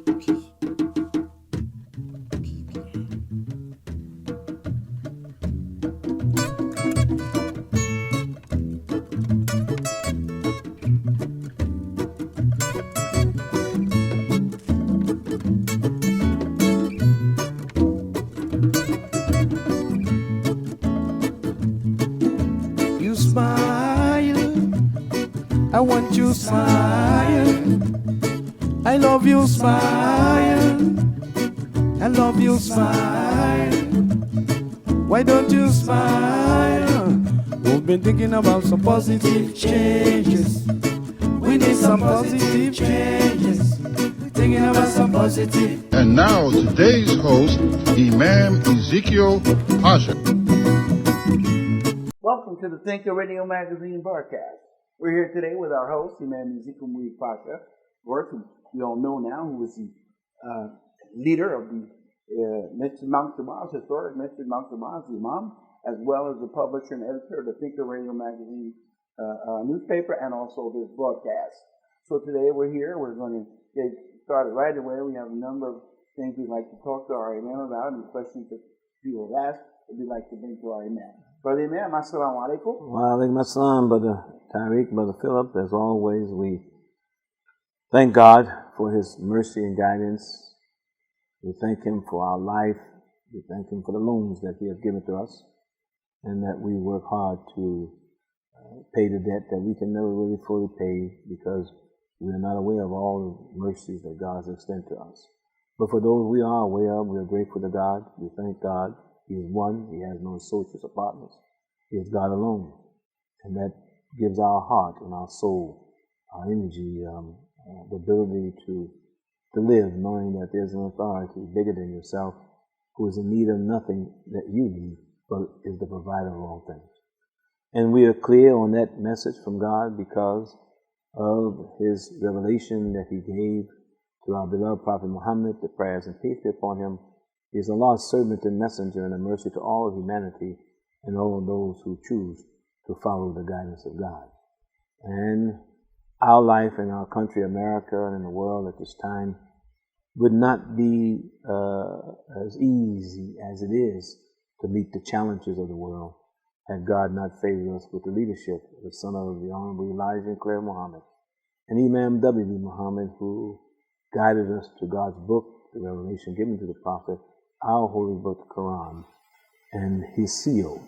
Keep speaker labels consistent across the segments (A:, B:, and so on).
A: You smile, I want you smile. I love you smile, I love you smile. Why don't you smile? We've been thinking about some positive changes. We need some positive changes. Thinking about some positive.
B: And now today's host, Imam Ezekiel Pasha.
C: Welcome to the Thinker Radio Magazine broadcast. We're here today with our host, Imam Ezekiel Pasha, who we all know now, who is the leader of the Masjid Mount Tabaz, historic Masjid Mount Tabaz, the Imam, as well as the publisher and editor of the Thinker Radio Magazine newspaper and also this broadcast. So today we're here. We're going to get started right away. We have a number of things we'd like to talk to our Imam about and questions that people have asked that we'd like to bring to our Imam. Brother Imam, assalamu alaikum.
D: Wa alaikum assalam, Brother Tariq, Brother Philip. As always, we thank God for His mercy and guidance. We thank Him for our life. We thank Him for the loans that He has given to us, and that we work hard to pay the debt that we can never really fully pay because we are not aware of all the mercies that God has extended to us. But for those we are aware of, we are grateful to God. We thank God. He is one. He has no associates or partners. He is God alone. And that gives our heart and our soul, our energy, the ability to live knowing that there's an authority bigger than yourself who is in need of nothing that you need, but is the provider of all things. And we are clear on that message from God because of His revelation that He gave to our beloved Prophet Muhammad, the prayers and peace be upon him. He is Allah's servant and messenger and a mercy to all of humanity and all of those who choose to follow the guidance of God. And our life in our country, America, and in the world at this time would not be as easy as it is to meet the challenges of the world had God not favored us with the leadership of the son of the Honorable Elijah and Claire Muhammad and Imam W. Muhammad, who guided us to God's book, the revelation given to the Prophet, our holy book, the Quran, and His seal,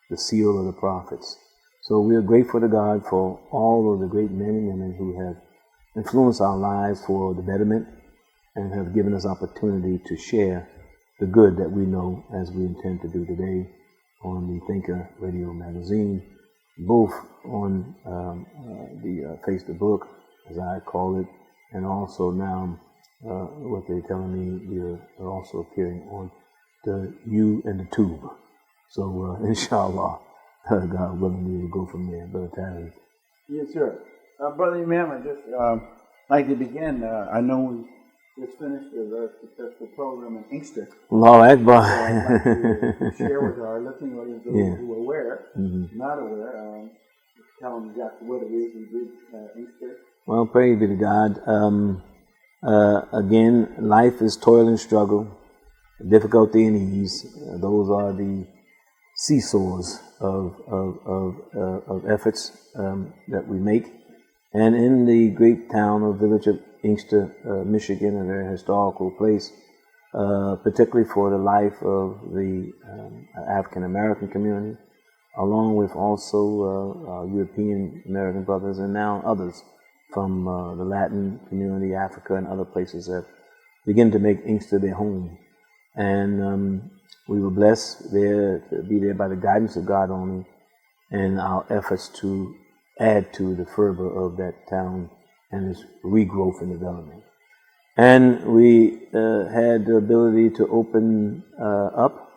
D: the seal of the prophets. So we are grateful to God for all of the great men and women who have influenced our lives for the betterment and have given us opportunity to share the good that we know as we intend to do today on the Thinker Radio Magazine, both on the Face the Book, as I call it, and also now what they're telling me, we are also appearing on the U and the Tube. So inshallah, God willing, we will go from there. Brother Tariq.
C: Yes, sir. Brother Imam, I just like to begin. I know we just finished a very successful program in Inkster.
D: Allahu Akbar.
C: So I'd like to share with our listening audience those who are aware, not aware, tell them exactly what it is in Greek, Inkster.
D: Well, praise be to God. Again, life is toil and struggle, difficulty and ease. Those are the seesaws of efforts that we make. And in the great town or village of Inkster, Michigan, a very historical place, particularly for the life of the African American community, along with also European American brothers and now others from the Latin community, Africa, and other places that begin to make Inkster their home. And we were blessed there to be there by the guidance of God only, and our efforts to add to the fervor of that town and its regrowth and development. And we had the ability to open up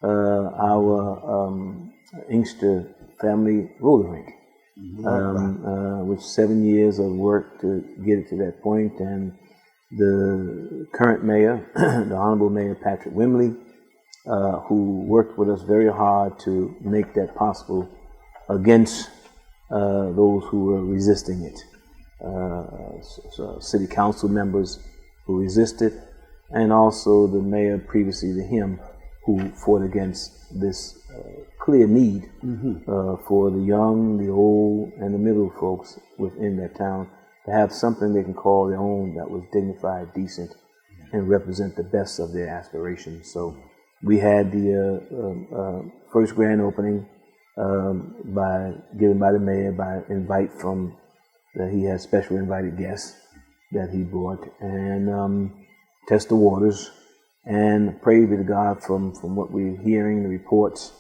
D: our Inkster family roller rink. With 7 years of work to get it to that point, and the current mayor, the Honorable Mayor Patrick Wimley, who worked with us very hard to make that possible against those who were resisting it. City council members who resisted, and also the mayor previously to him who fought against this clear need for the young, the old, and the middle folks within that town to have something they can call their own that was dignified, decent, and represent the best of their aspirations. So we had the first grand opening given by the mayor by invite from that he had special invited guests that he brought, and test the waters, and praise be to God from what we're hearing, the reports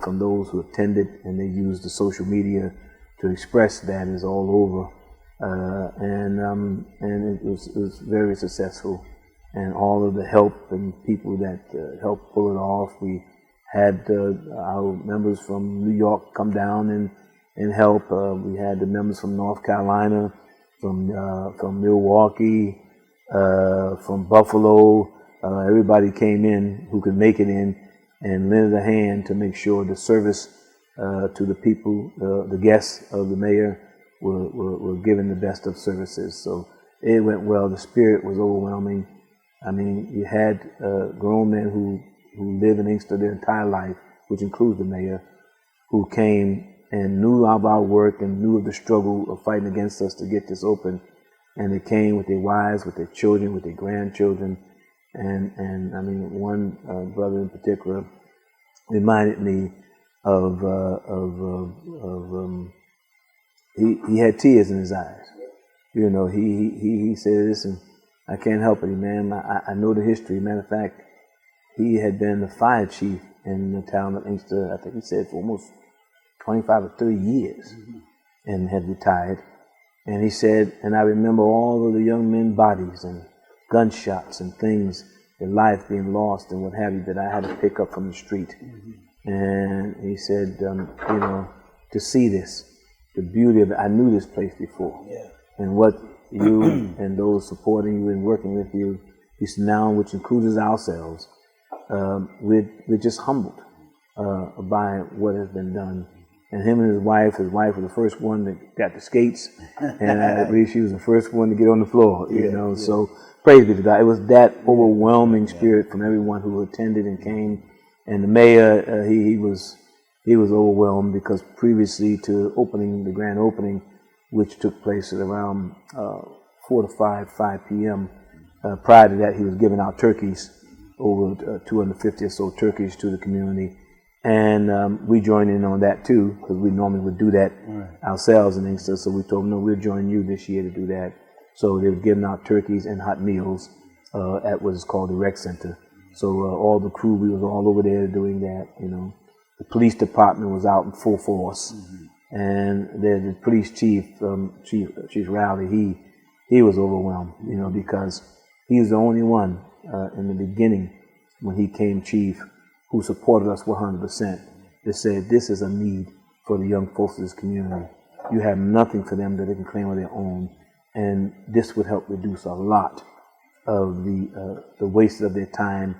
D: from those who attended, and they used the social media to express that is all over, and it was very successful, and all of the help and people that helped pull it off. We had our members from New York come down and help. We had the members from North Carolina, from Milwaukee, from Buffalo. Everybody came in who could make it in and lended a hand to make sure the service to the people, the guests of the mayor, were given the best of services. So it went well. The spirit was overwhelming. I mean, you had grown men who live in Inkster their entire life, which includes the mayor, who came and knew of our work and knew of the struggle of fighting against us to get this open. And they came with their wives, with their children, with their grandchildren. And I mean, one brother in particular reminded me of he had tears in his eyes. You know, he said, listen, I can't help it, man. I know the history. Matter of fact, he had been the fire chief in the town of Inkster, I think he said, for almost 25 or 30 years, and had retired. And he said, and I remember all of the young men's bodies and gunshots and things, their life being lost and what have you, that I had to pick up from the street. And he said, you know, to see this, the beauty of it, I knew this place before. And what you and those supporting you and working with you, he said, now, which includes ourselves, we're just humbled by what has been done. And him and his wife was the first one that got the skates, and I believe she was the first one to get on the floor, you know. So praise be to God. It was that overwhelming spirit from everyone who attended and came. And the mayor, he was overwhelmed because previously to the grand opening, which took place at around 4 to 5 p.m., prior to that he was giving out turkeys, over 250 or so turkeys to the community. And we joined in on that too, because we normally would do that ourselves in Inkster. So we told them, no, we'll join you this year to do that. So they were giving out turkeys and hot meals at what is called the rec center. So all the crew, we was all over there doing that, you know. The police department was out in full force. And the police chief, Chief Rowley, he was overwhelmed, you know, because he was the only one in the beginning when he came chief who supported us 100%. They said, this is a need for the young folks of this community. You have nothing for them that they can claim of their own, and this would help reduce a lot of the waste of their time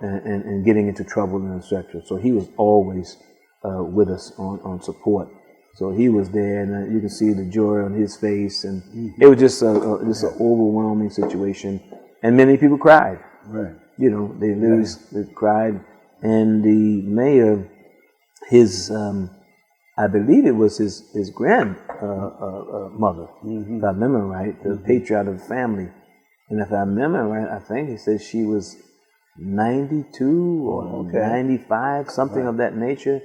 D: and getting into trouble and etc. So he was always with us on support. So he was there, and you can see the joy on his face, and it was just an overwhelming situation, and many people cried.
C: Right.
D: You know, they literally they cried. And the mayor, I believe it was his grandmother, if I remember right, the patriarch of the family. And if I remember right, I think he said she was 92 or 95, something of that nature.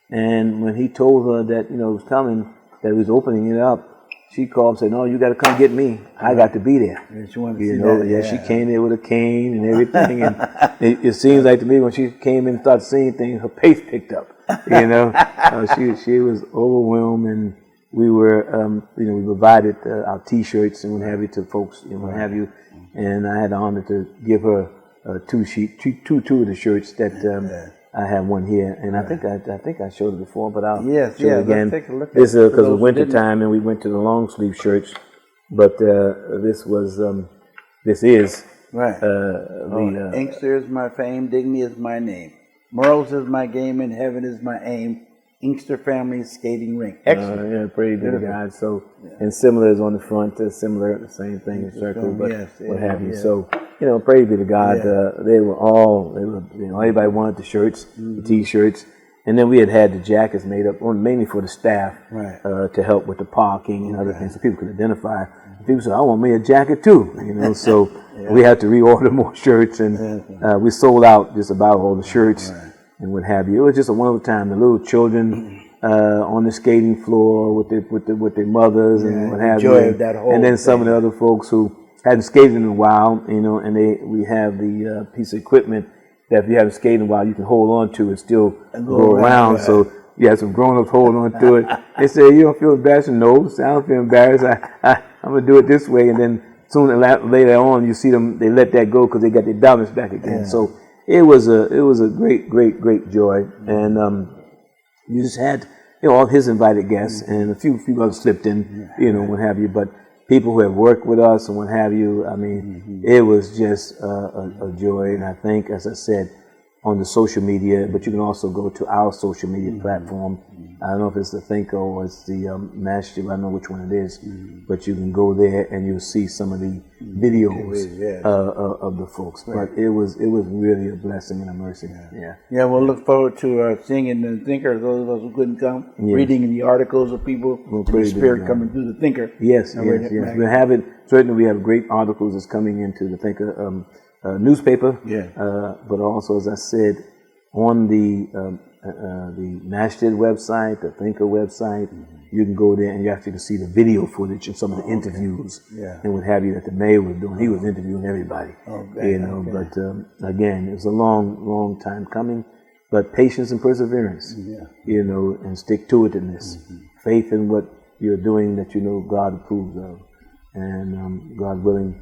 D: And when he told her that, you know, it was coming, that he was opening it up, she called and said, no, you got to come get me. I got to be there.
C: Yeah, she wanted to see that.
D: She came there with a cane and everything. And it seems like to me when she came in and started seeing things, her pace picked up. You know, she was overwhelmed, and we were, you know, we provided our T-shirts and what have you to folks, and what have you. And I had the honor to give her two of the shirts that I have one here, and I think I showed it before, but I'll show it again.
C: Let's take a look at
D: this is because of winter time, and we went to the long sleeve shirts. But this is
C: Inkster is my fame, Digny is my name, morals is my game, and heaven is my aim. Inkster Family Skating Rink. Excellent.
D: Yeah, praise be to God. So, and similar is on the front, similar, the same thing in circle, but what have you. So, praise be to God. They were, everybody wanted the shirts, the T-shirts, and then we had the jackets made up, mainly for the staff, to help with the parking and other things, so people could identify. People said, "I want me a jacket too," So we had to reorder more shirts, and we sold out just about all the shirts. And what have you. It was just a wonderful time. The little children on the skating floor with their mothers and what have you. And then some of the other folks who hadn't skated in a while, and we have the piece of equipment that if you haven't skated in a while, you can hold on to and still go around. Right. So you have some grown-ups holding on to it. They say, "You don't feel embarrassed?" No, I don't feel embarrassed. I'm going to do it this way. And then later on, you see them, they let that go because they got their balance back again. So it was a great joy, and you just had all his invited guests, and a few others slipped in, what have you. But people who have worked with us and what have you, I mean, it was just a joy. And I think, as I said, on the social media, but you can also go to our social media platform. I don't know if it's the Thinker or it's the Master, I don't know which one it is, but you can go there and you'll see some of the videos of the folks. But it was really a blessing and a mercy.
C: Yeah, we'll look forward to seeing it in the Thinker. Those of us who couldn't come, reading the articles of people, the Spirit coming through the Thinker.
D: Yes. We have it. Certainly, we have great articles that's coming into the Thinker newspaper. But also, as I said, on the Masthead website, the Thinker website, you can go there and you actually can see the video footage and some of the interviews and what have you that the mayor was doing. He was interviewing everybody, But again, it was a long time coming. But patience and perseverance, and stick-to-itiveness, faith in what you're doing that God approves of, and God willing.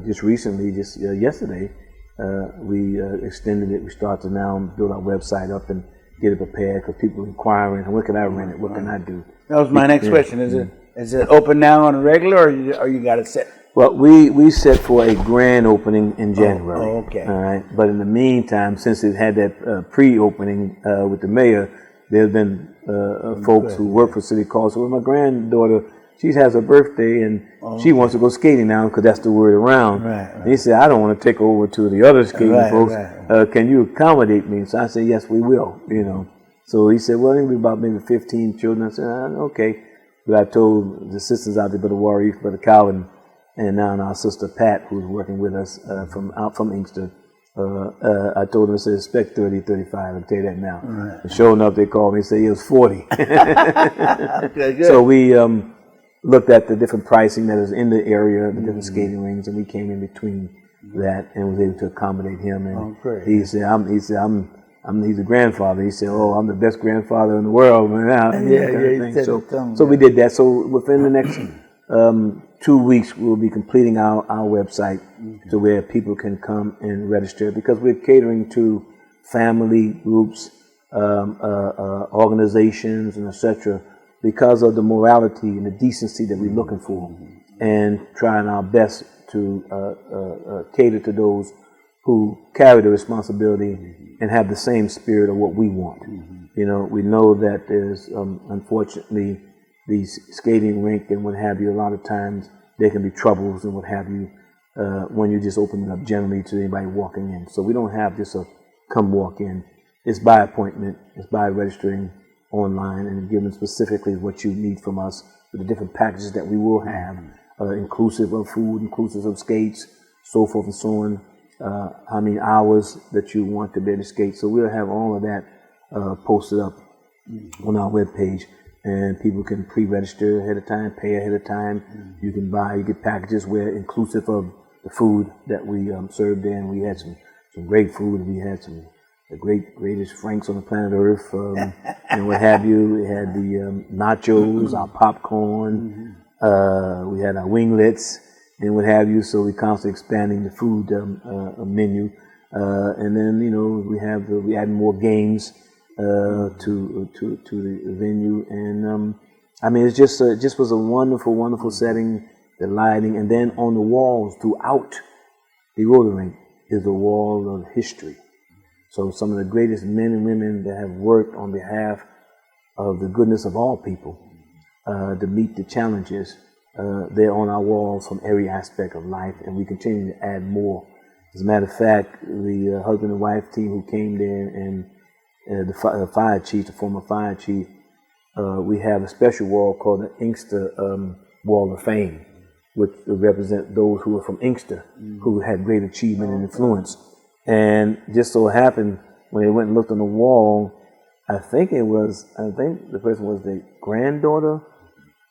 D: Just recently, yesterday, we extended it. We started to now build our website up and get it prepared because people are inquiring, what can I rent it? What can I do?
C: That was my next question. Is it open now on a regular, or you got it set?
D: Well, we set for a grand opening in January.
C: Okay.
D: All right. But in the meantime, since it had that pre-opening with the mayor, there's been folks who work for City College. So my granddaughter, she has her birthday, and she wants to go skating now because that's the word around. And he said, "I don't want to take over to the other skating folks. Can you accommodate me?" So I said, "Yes, we will." So he said, "Well, it'll be about maybe 15 children." I said, "Okay." But I told the sisters out there, Brother Warif, Brother Calvin, and now our sister Pat, who's working with us from Inkster. I told them, I said, expect 30, 35. I'll tell you that now. And sure enough, they called me and said it was 40. So we looked at the different pricing that is in the area, the different skating rings, and we came in between that and was able to accommodate him. And he said, he's a grandfather. He said, "Oh, I'm the best grandfather in the world." So we did that. So within the next 2 weeks, we'll be completing our website to where people can come and register, because we're catering to family groups, organizations, and etc., because of the morality and the decency that we're looking for, and trying our best to cater to those who carry the responsibility and have the same spirit of what we want. We know that there's unfortunately these skating rink and what have you, a lot of times there can be troubles and what have you when you just open it up generally to anybody walking in. So we don't have just a come walk in. It's by appointment. It's by registering online and giving specifically what you need from us with the different packages that we will have, inclusive of food, inclusive of skates, so forth and so on, how many hours that you want to be able to skate. So we'll have all of that posted up on our webpage, and people can pre-register ahead of time, pay ahead of time. You can you get packages where inclusive of the food that we served there, and we had some great food. We had the greatest Franks on the planet Earth, and what have you. We had the nachos, our popcorn, we had our winglets, and what have you. So we're constantly expanding the food menu, and then we add more games to the venue, and I mean it just was a wonderful setting. The lighting, and then on the walls throughout the roller rink is a wall of history. So some of the greatest men and women that have worked on behalf of the goodness of all people to meet the challenges, they're on our walls from every aspect of life, and we continue to add more. As a matter of fact, the husband and wife team who came there and the fire chief, the former fire chief, we have a special wall called the Inkster Wall of Fame, which represent those who are from Inkster, who had great achievement and influence. And just so happened, when they went and looked on the wall, I think the person was the granddaughter,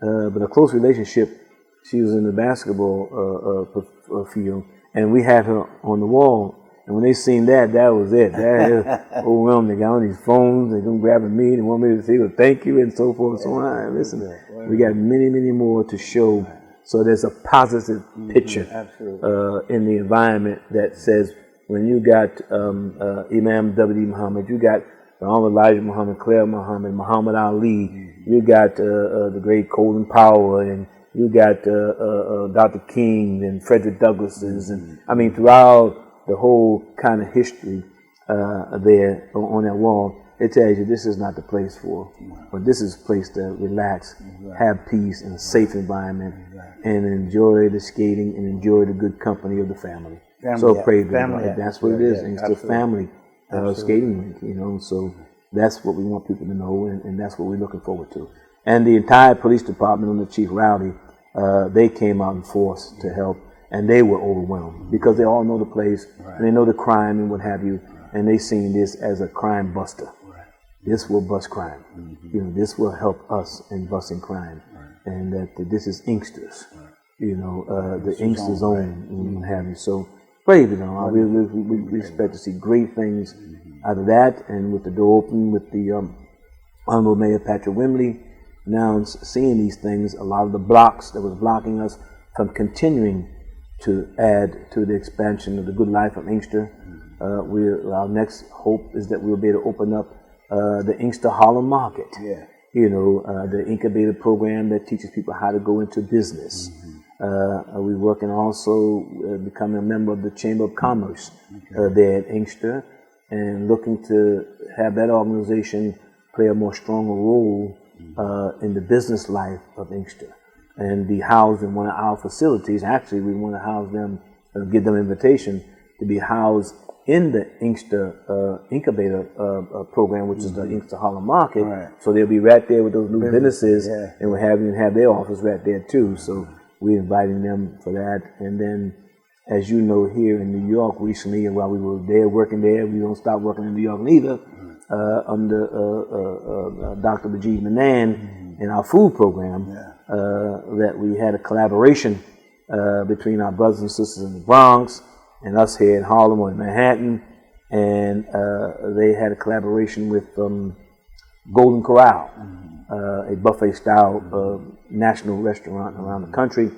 D: but a close relationship. She was in the basketball field, and we had her on the wall. And when they seen that was it. That overwhelmed. They got on these phones, they come grabbing me, they want me to say, well, thank you, and so forth and so on. Listen, we got many, many more to show. So there's a positive picture in the environment that says, when you got Imam W.D. Muhammad, you got Elijah Muhammad, Claire Muhammad, Muhammad Ali, you got the great Colin Powell, and you got Dr. King and Frederick Douglass's, and I mean throughout the whole kind of history there on that wall, it tells you this is not the place for, but this is a place to relax, have peace in a safe environment, and enjoy the skating and enjoy the good company of the family. So praise God. That's what it is. And it's the family skating rink, you know. So that's what we want people to know, and that's what we're looking forward to. And the entire police department under Chief Rowdy, they came out in force to help, and they were overwhelmed because they all know the place, and they know the crime and what have you, and they seen this as a crime buster. This will bust crime. You know, this will help us in busting crime, and that this is Inksters. You know, the Inkster zone and what have you. So praise God. We expect to see great things out of that, and with the door open with the Honorable Mayor Patrick Wimley now seeing these things, a lot of the blocks that was blocking us from continuing to add to the expansion of the good life of Inkster. Our next hope is that we'll be able to open up the Inkster Harlem Market. You know, the incubator program that teaches people how to go into business. We're working also becoming a member of the Chamber of Commerce there at Inkster, and looking to have that organization play a more stronger role in the business life of Inkster, and be housed in one of our facilities. Actually, we want to house them, give them invitation to be housed in the Inkster incubator program, which is the Inkster Harlem Market. So they'll be right there with those new businesses, and we'll have their office right there too. So we're inviting them for that. And then, as you know, here in New York recently, and while we were there working there, we don't stop working in New York neither, under Dr. Majid Manan in our food program, that we had a collaboration between our brothers and sisters in the Bronx and us here in Harlem or in Manhattan, and they had a collaboration with Golden Corral, a buffet-style national restaurant around the country,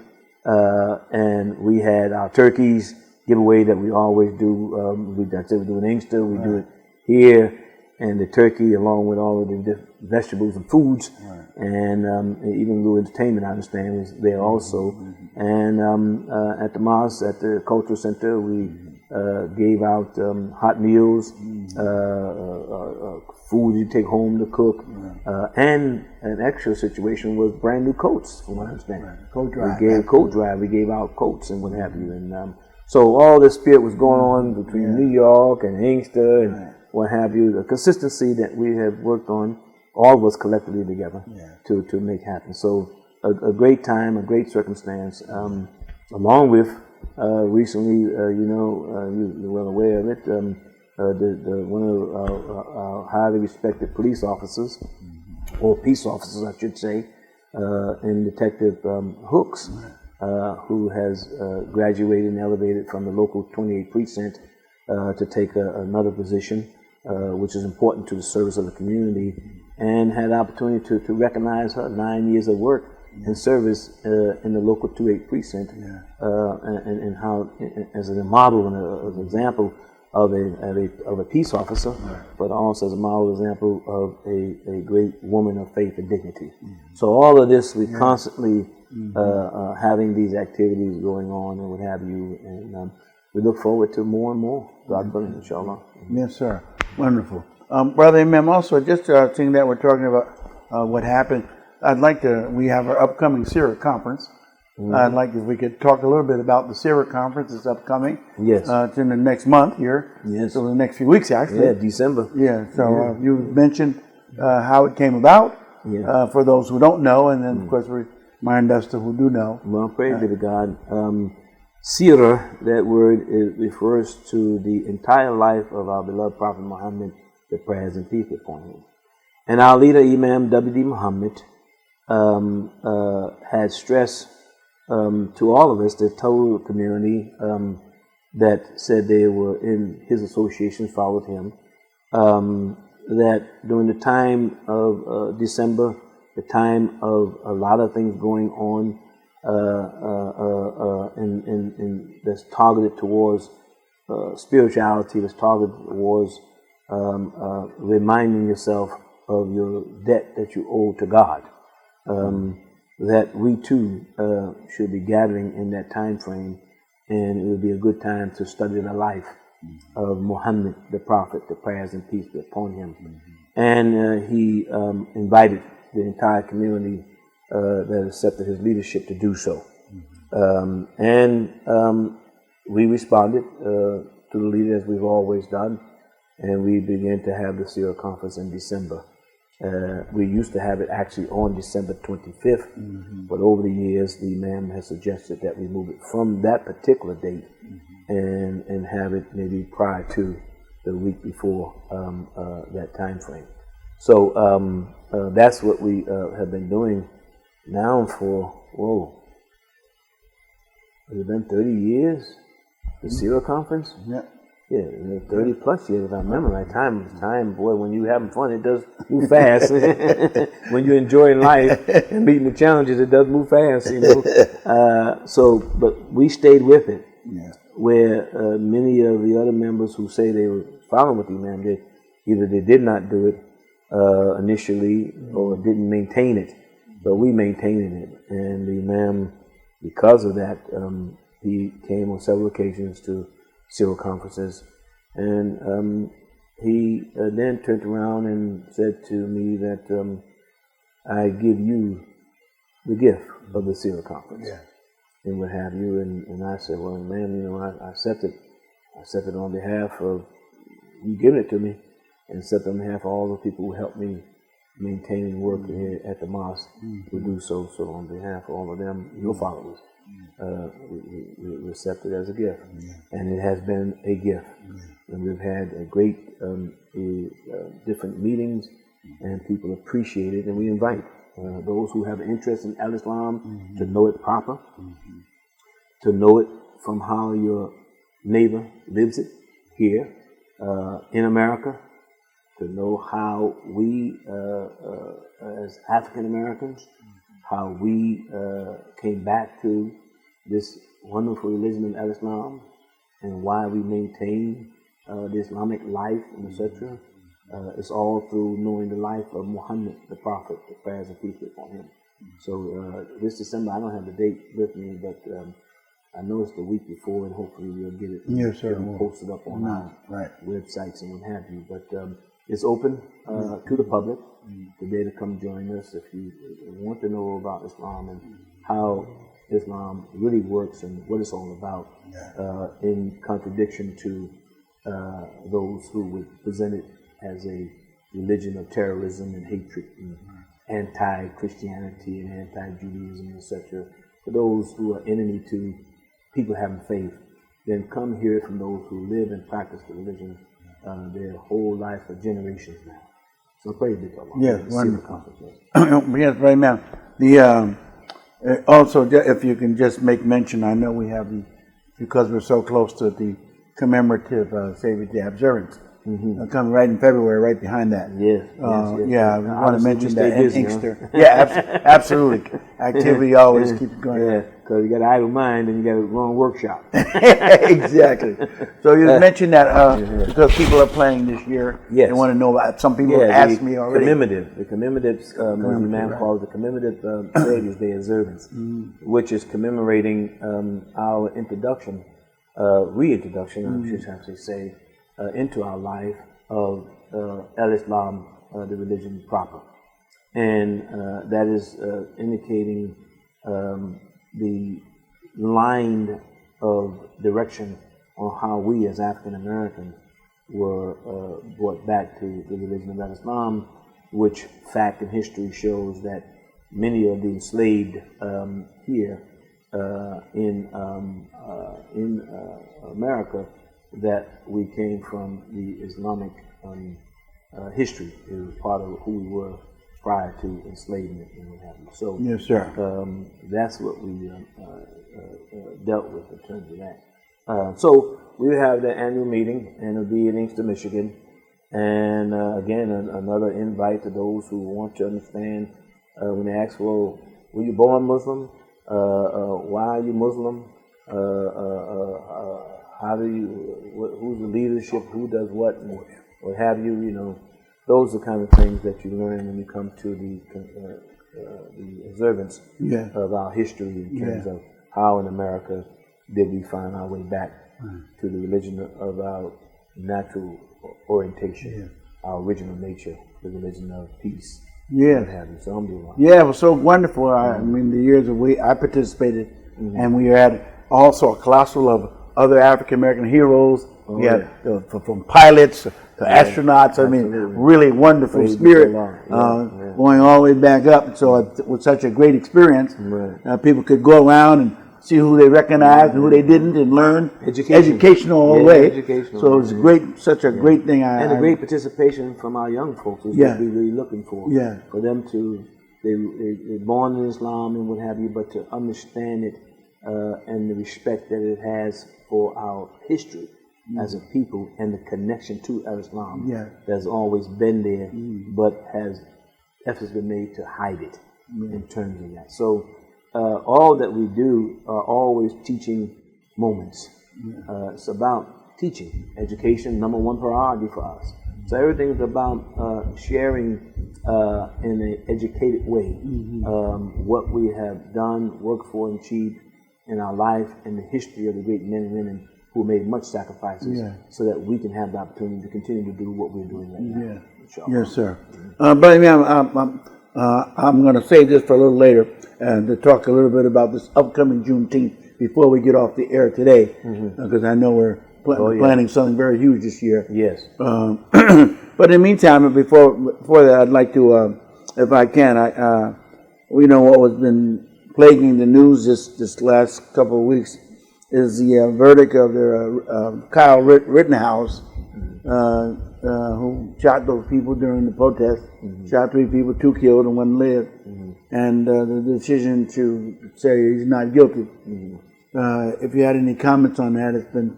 D: and we had our turkeys giveaway that we always do. We do in Inkster, we do it here, and the turkey along with all of the vegetables and foods, and even little entertainment, I understand, was there also. And at the mosque, at the cultural center, we gave out hot meals, food you take home to cook, and an extra situation was brand new coats, from what I understand. Coat drive. We gave coat drive. We gave out coats and what have you. And so all this spirit was going on between New York and Inkster and what have you. The consistency that we have worked on, all of us collectively together, to make happen. So a great time, a great circumstance, along with recently, you're well aware of it, one of our highly respected police officers, or peace officers I should say, and Detective Hooks, who has graduated and elevated from the local 28 precinct to take another position, which is important to the service of the community, and had the opportunity to recognize her 9 years of work and service in the local 28 precinct, and how, as a model and as an example of a peace officer, but also as a model example of a great woman of faith and dignity. So all of this, we constantly having these activities going on and what have you, and we look forward to more and more. God willing, inshallah.
C: Yes, sir. Wonderful. Brother Imam, also, just seeing that we're talking about what happened, we have our upcoming SIRA conference. I'd like if we could talk a little bit about the SIRA conference that's upcoming.
D: Yes.
C: It's in the next month here.
D: Yes.
C: So the next few weeks, actually.
D: Yeah, December.
C: Yeah. So you mentioned how it came about for those who don't know, and then, of course, remind us to who do know.
D: Well, praise be to God. Sirah, that word refers to the entire life of our beloved Prophet Muhammad, the prayers and peace be upon him. And our leader, Imam W.D. Muhammad, had stressed to all of us, the total community that said they were in his association, followed him, that during the time of December, the time of a lot of things going on, that's targeted towards spirituality, that's targeted towards reminding yourself of your debt that you owe to God. That we too should be gathering in that time frame, and it would be a good time to study the life of Muhammad, the Prophet, the prayers and peace be upon him. And he invited the entire community that accepted his leadership to do so. We responded to the leader as we've always done, and we began to have the SIRA conference in December. We used to have it actually on December 25th, but over the years the Imam has suggested that we move it from that particular date and have it maybe prior to the week before that time frame. So that's what we have been doing now for, has it been 30 years? The SIRA conference?
C: Yeah.
D: Yeah, 30 plus years if I remember right. Time, boy, when you're having fun, it does move fast. When you're enjoying life and meeting the challenges, it does move fast, you know. But we stayed with it.
C: Yeah.
D: Where many of the other members who say they were following with the Imam, either they did not do it initially or didn't maintain it, but we maintained it. And the Imam, because of that, he came on several occasions to SIRA conferences, and he then turned around and said to me that I give you the gift of the SIRA conference, and what have you. And I said, well, man, you know, I accept it on behalf of you giving it to me, and accept it on behalf of all the people who helped me maintain and work here at the mosque. We do so. So on behalf of all of them, your followers. We accept it as a gift, and it has been a gift. And we've had a great different meetings, and people appreciate it. And we invite those who have an interest in Al-Islam to know it proper, to know it from how your neighbor lives it here in America, to know how we as African Americans, how we came back to this wonderful religion of Al-Islam, and why we maintain the Islamic life, and etc. It's all through knowing the life of Muhammad, the Prophet, the prayers and peace be upon him. So this December, I don't have the date with me, but I know it's the week before, and hopefully we'll get it posted up on our websites and what have you. But it's open to the public today to come join us if you want to know about Islam and how Islam really works and what it's all about, in contradiction to those who would present it as a religion of terrorism and hatred and anti-Christianity and anti-Judaism, etc. For those who are enemy to people having faith, then come hear it from those who live and practice the religion their whole life for generations now. So praise be to Allah.
C: Yes, wonderful. Yes, right now. Also, if you can just make mention, I know we have because we're so close to the commemorative Savior Day observance. Coming right in February, right behind that.
D: Yes.
C: Yeah, we want to mention that in Inkster. Yeah, absolutely. Activity always keeps going.
D: Yeah, because you got an idle mind and you got a wrong workshop.
C: Exactly. So you mentioned that because people are playing this year.
D: Yes.
C: They want to know about. Some people have asked me already.
D: The commemorative, as the Imam calls it, the commemorative Savior's Day observance, which is commemorating our introduction reintroduction, I should actually say, into our life of Al-Islam, the religion proper. And that is indicating the line of direction on how we as African Americans were brought back to the religion of Islam, which fact and history shows that many of the enslaved here in America, that we came from the Islamic history. It was part of who we were prior to enslavement and what have you. So
C: Yes, sir.
D: that's what we dealt with in terms of that. So we have the annual meeting, and it'll be in Inkster, Michigan. And again, another invite to those who want to understand when they ask, well, were you born Muslim? Why are you Muslim? How do you, who's the leadership, who does what, and what have you, you know. Those are the kind of things that you learn when you come to the observance of our history in terms of how in America did we find our way back to the religion of our natural orientation, our original nature, the religion of peace.
C: Yeah.
D: What have you. So alhamdulillah.
C: Yeah, it was so wonderful. I mean, the years that I participated, and we had also a colossal of other African American heroes. We had from pilots to astronauts. I mean, really wonderful spirit going all the way back up. So it was such a great experience. People could go around and see who they recognized and who they didn't, and learn educational all the way. So it was such a great thing.
D: And a great participation from our young folks is what we're really looking for. For them to, they're born in Islam and what have you, but to understand it and the respect that it has for our history as a people and the connection to Islam that's always been there, but has efforts been made to hide it in terms of that. So all that we do are always teaching moments. It's about teaching, education, number one priority for us. So everything is about sharing in an educated way what we have done, worked for, and achieved in our life and the history of the great men and women who made much sacrifices so that we can have the opportunity to continue to do what we're doing right now.
C: Yes, sir. But I'm going to say this for a little later and to talk a little bit about this upcoming Juneteenth before we get off the air today, because I know we're planning something very huge this year.
D: Yes.
C: But in the meantime, before that, I'd like to, if I can, we know what has been plaguing the news this last couple of weeks is the verdict of the Kyle Rittenhouse, who shot those people during the protest. Shot 3 people, 2 killed and 1 lived. And the decision to say he's not guilty. If you had any comments on that, it's been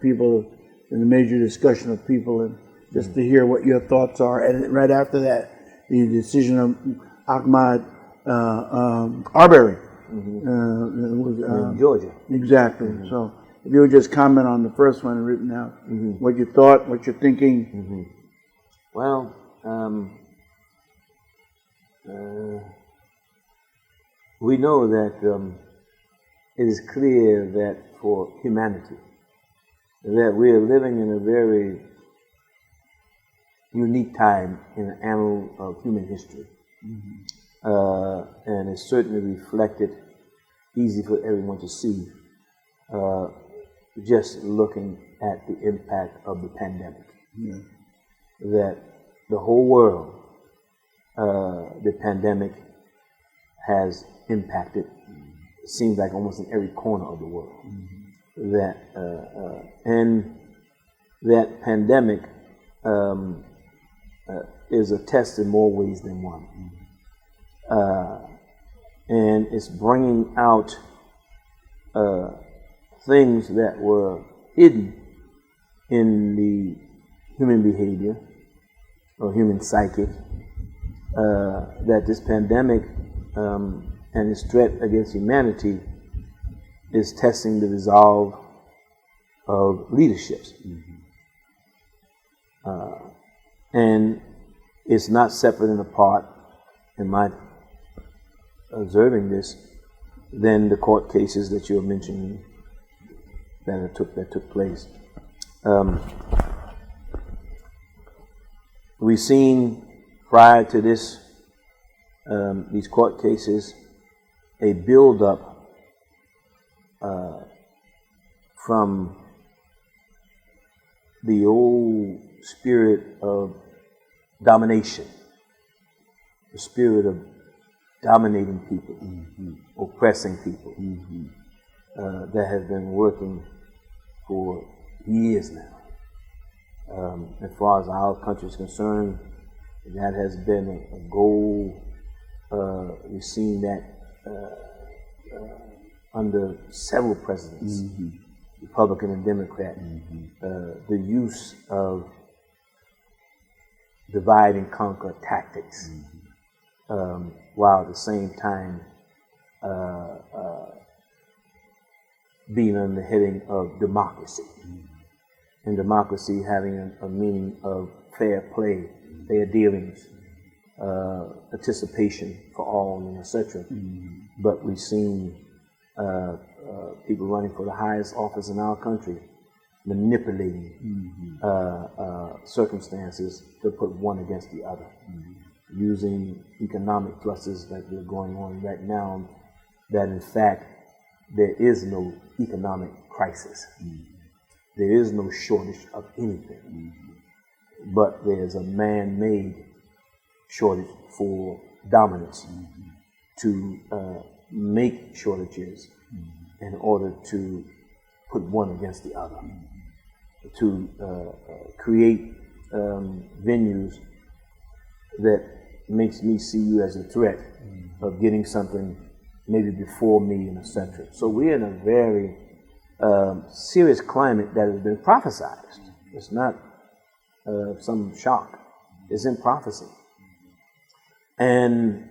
C: in a major discussion of people, and just to hear what your thoughts are. And right after that, the decision of Ahmaud Arbery.
D: In Georgia.
C: Exactly. So if you would just comment on the first one written out, what you thought, what you're thinking.
D: Well, we know that it is clear that for humanity, that we are living in a very unique time in the annal of human history. And it's certainly reflected, easy for everyone to see, just looking at the impact of the pandemic. That the whole world, the pandemic has impacted, it seems like almost in every corner of the world. And that pandemic is a test in more ways than one. And it's bringing out things that were hidden in the human behavior or human psyche, that this pandemic and its threat against humanity is testing the resolve of leaderships. And it's not separate and apart, in my observing this, than the court cases that you're mentioning that took place. We've seen prior to this these court cases a build-up from the old spirit of domination, the spirit of dominating people, oppressing people, that has been working for years now. As far as our country is concerned, that has been a goal. We've seen that under several presidents, Republican and Democrat, the use of divide and conquer tactics, while at the same time being under the heading of democracy. And democracy having a meaning of fair play, fair dealings, participation for all, and etc. But we've seen people running for the highest office in our country manipulating circumstances to put one against the other, using economic thrusters like they're going on right now, that in fact there is no economic crisis. There is no shortage of anything, but there's a man-made shortage for dominance to make shortages in order to put one against the other, to create venues that makes me see you as a threat of getting something maybe before me and etc. So we're in a very serious climate that has been prophesied. It's not some shock. It's in prophecy. And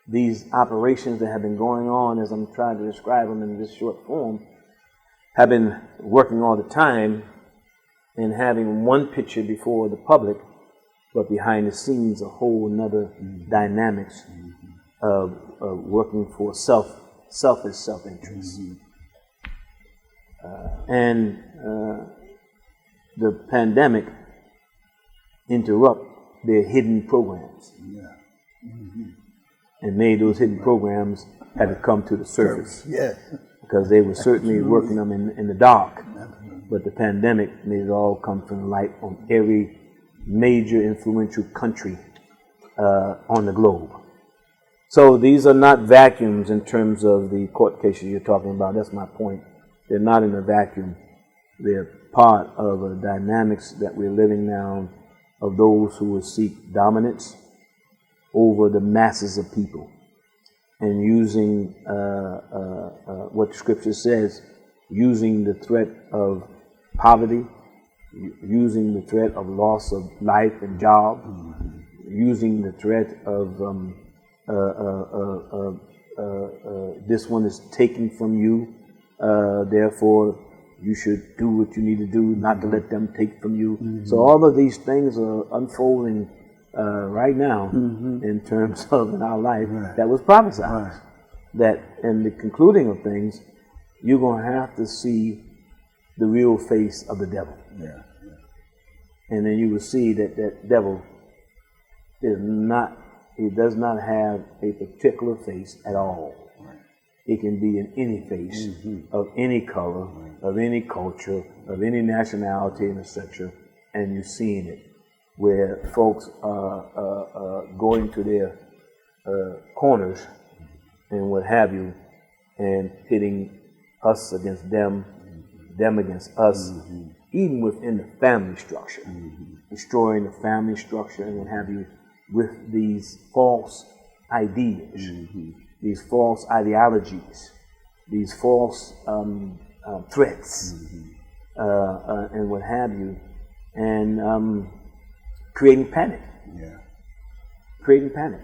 D: these operations that have been going on, as I'm trying to describe them in this short form, have been working all the time and having one picture before the public, but behind the scenes a whole another dynamics of working for selfish self-interest. And the pandemic interrupt their hidden programs, and made those hidden programs had to come to the surface, because they were certainly working them in the dark. But the pandemic made it all come to the light on every major influential country on the globe. So these are not vacuums in terms of the court cases you're talking about. That's my point. They're not in a vacuum. They're part of a dynamics that we're living now of those who will seek dominance over the masses of people, and using what Scripture says, using the threat of poverty, using the threat of loss of life and job, using the threat of this one is taken from you, therefore you should do what you need to do, not to let them take from you. So all of these things are unfolding right now in terms of in our life that was prophesied. That in the concluding of things, you're going to have to see the real face of the devil. And then you will see that that devil is not, he does not have a particular face at all. It can be in any face, of any color, of any culture, of any nationality, and etc. And you're seeing it, where folks are going to their corners and what have you, and pitting us against them, them against us, even within the family structure, destroying the family structure and what have you, with these false ideas, these false ideologies, these false threats, and what have you, and creating panic. Creating panic.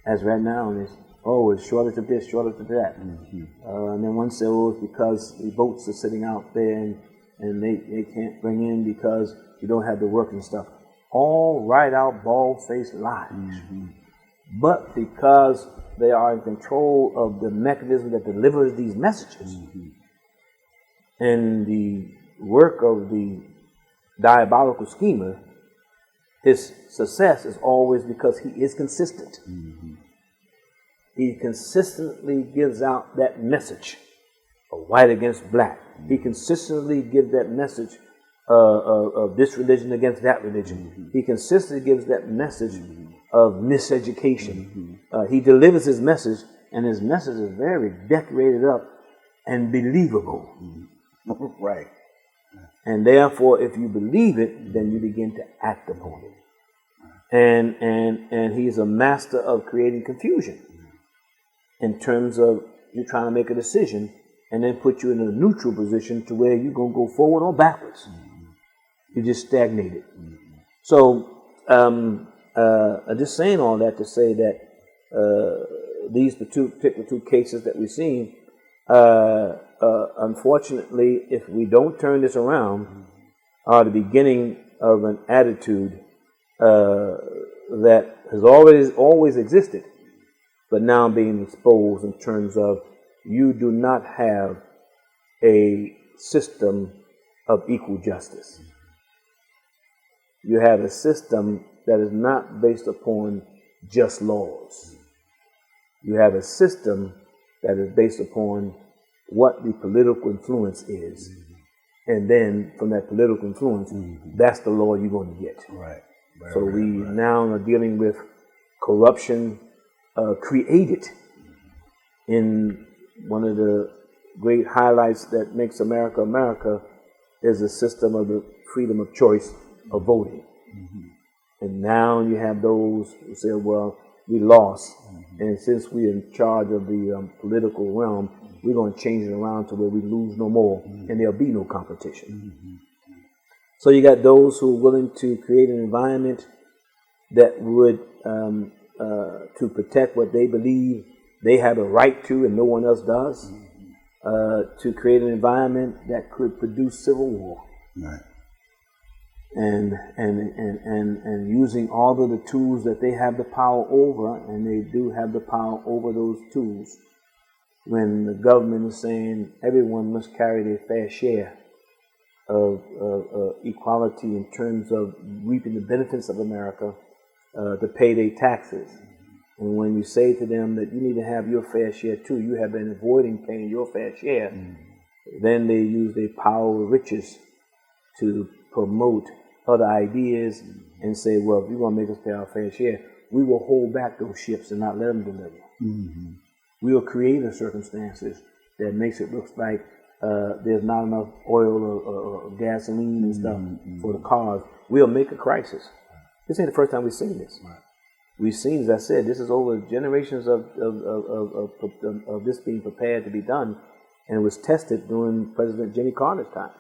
D: As right now, it's shortage of this, shortage of that. And then one said, it's because the boats are sitting out there and they can't bring in because you don't have the work and stuff. All right out, bald-faced lies. But because they are in control of the mechanism that delivers these messages, And the work of the diabolical schemer, his success is always because he is consistent. He consistently gives out that message of white against black. He consistently gives that message of this religion against that religion. He consistently gives that message of miseducation. He delivers his message, and his message is very decorated up and believable.
C: Right.
D: And therefore, if you believe it, then you begin to act upon it. And he's a master of creating confusion in terms of you're trying to make a decision and then put you in a neutral position to where you're going to go forward or backwards. You just stagnated. So, I'm just saying all that to say that these particular two cases that we've seen, unfortunately, if we don't turn this around, are the beginning of an attitude that has always existed, but now being exposed in terms of you do not have a system of equal justice. You have a system that is not based upon just laws. You have a system that is based upon what the political influence is. And then from that political influence, that's the law you're going to get.
C: Right.
D: So we now are dealing with corruption created in one of the great highlights that makes America America is the system of the freedom of choice of voting. And now you have those who say, well, we lost. And since we're in charge of the political realm, we're going to change it around to where we lose no more and there'll be no competition. So you got those who are willing to create an environment that would, to protect what they believe they have a right to and no one else does, to create an environment that could produce civil war.
C: Right.
D: And using all of the tools that they have the power over, and they do have the power over those tools, when the government is saying everyone must carry their fair share of equality in terms of reaping the benefits of America, to pay their taxes. And when you say to them that you need to have your fair share too, you have been avoiding paying your fair share, then they use their power of riches to promote other ideas and say, well, if you're going to make us pay our fair share, we will hold back those ships and not let them deliver. We will create the circumstances that makes it look like there's not enough oil or gasoline and stuff for the cars. We'll make a crisis. This ain't the first time we've seen this. We've seen, as I said, this is over generations of this being prepared to be done, and it was tested during President Jimmy Carter's time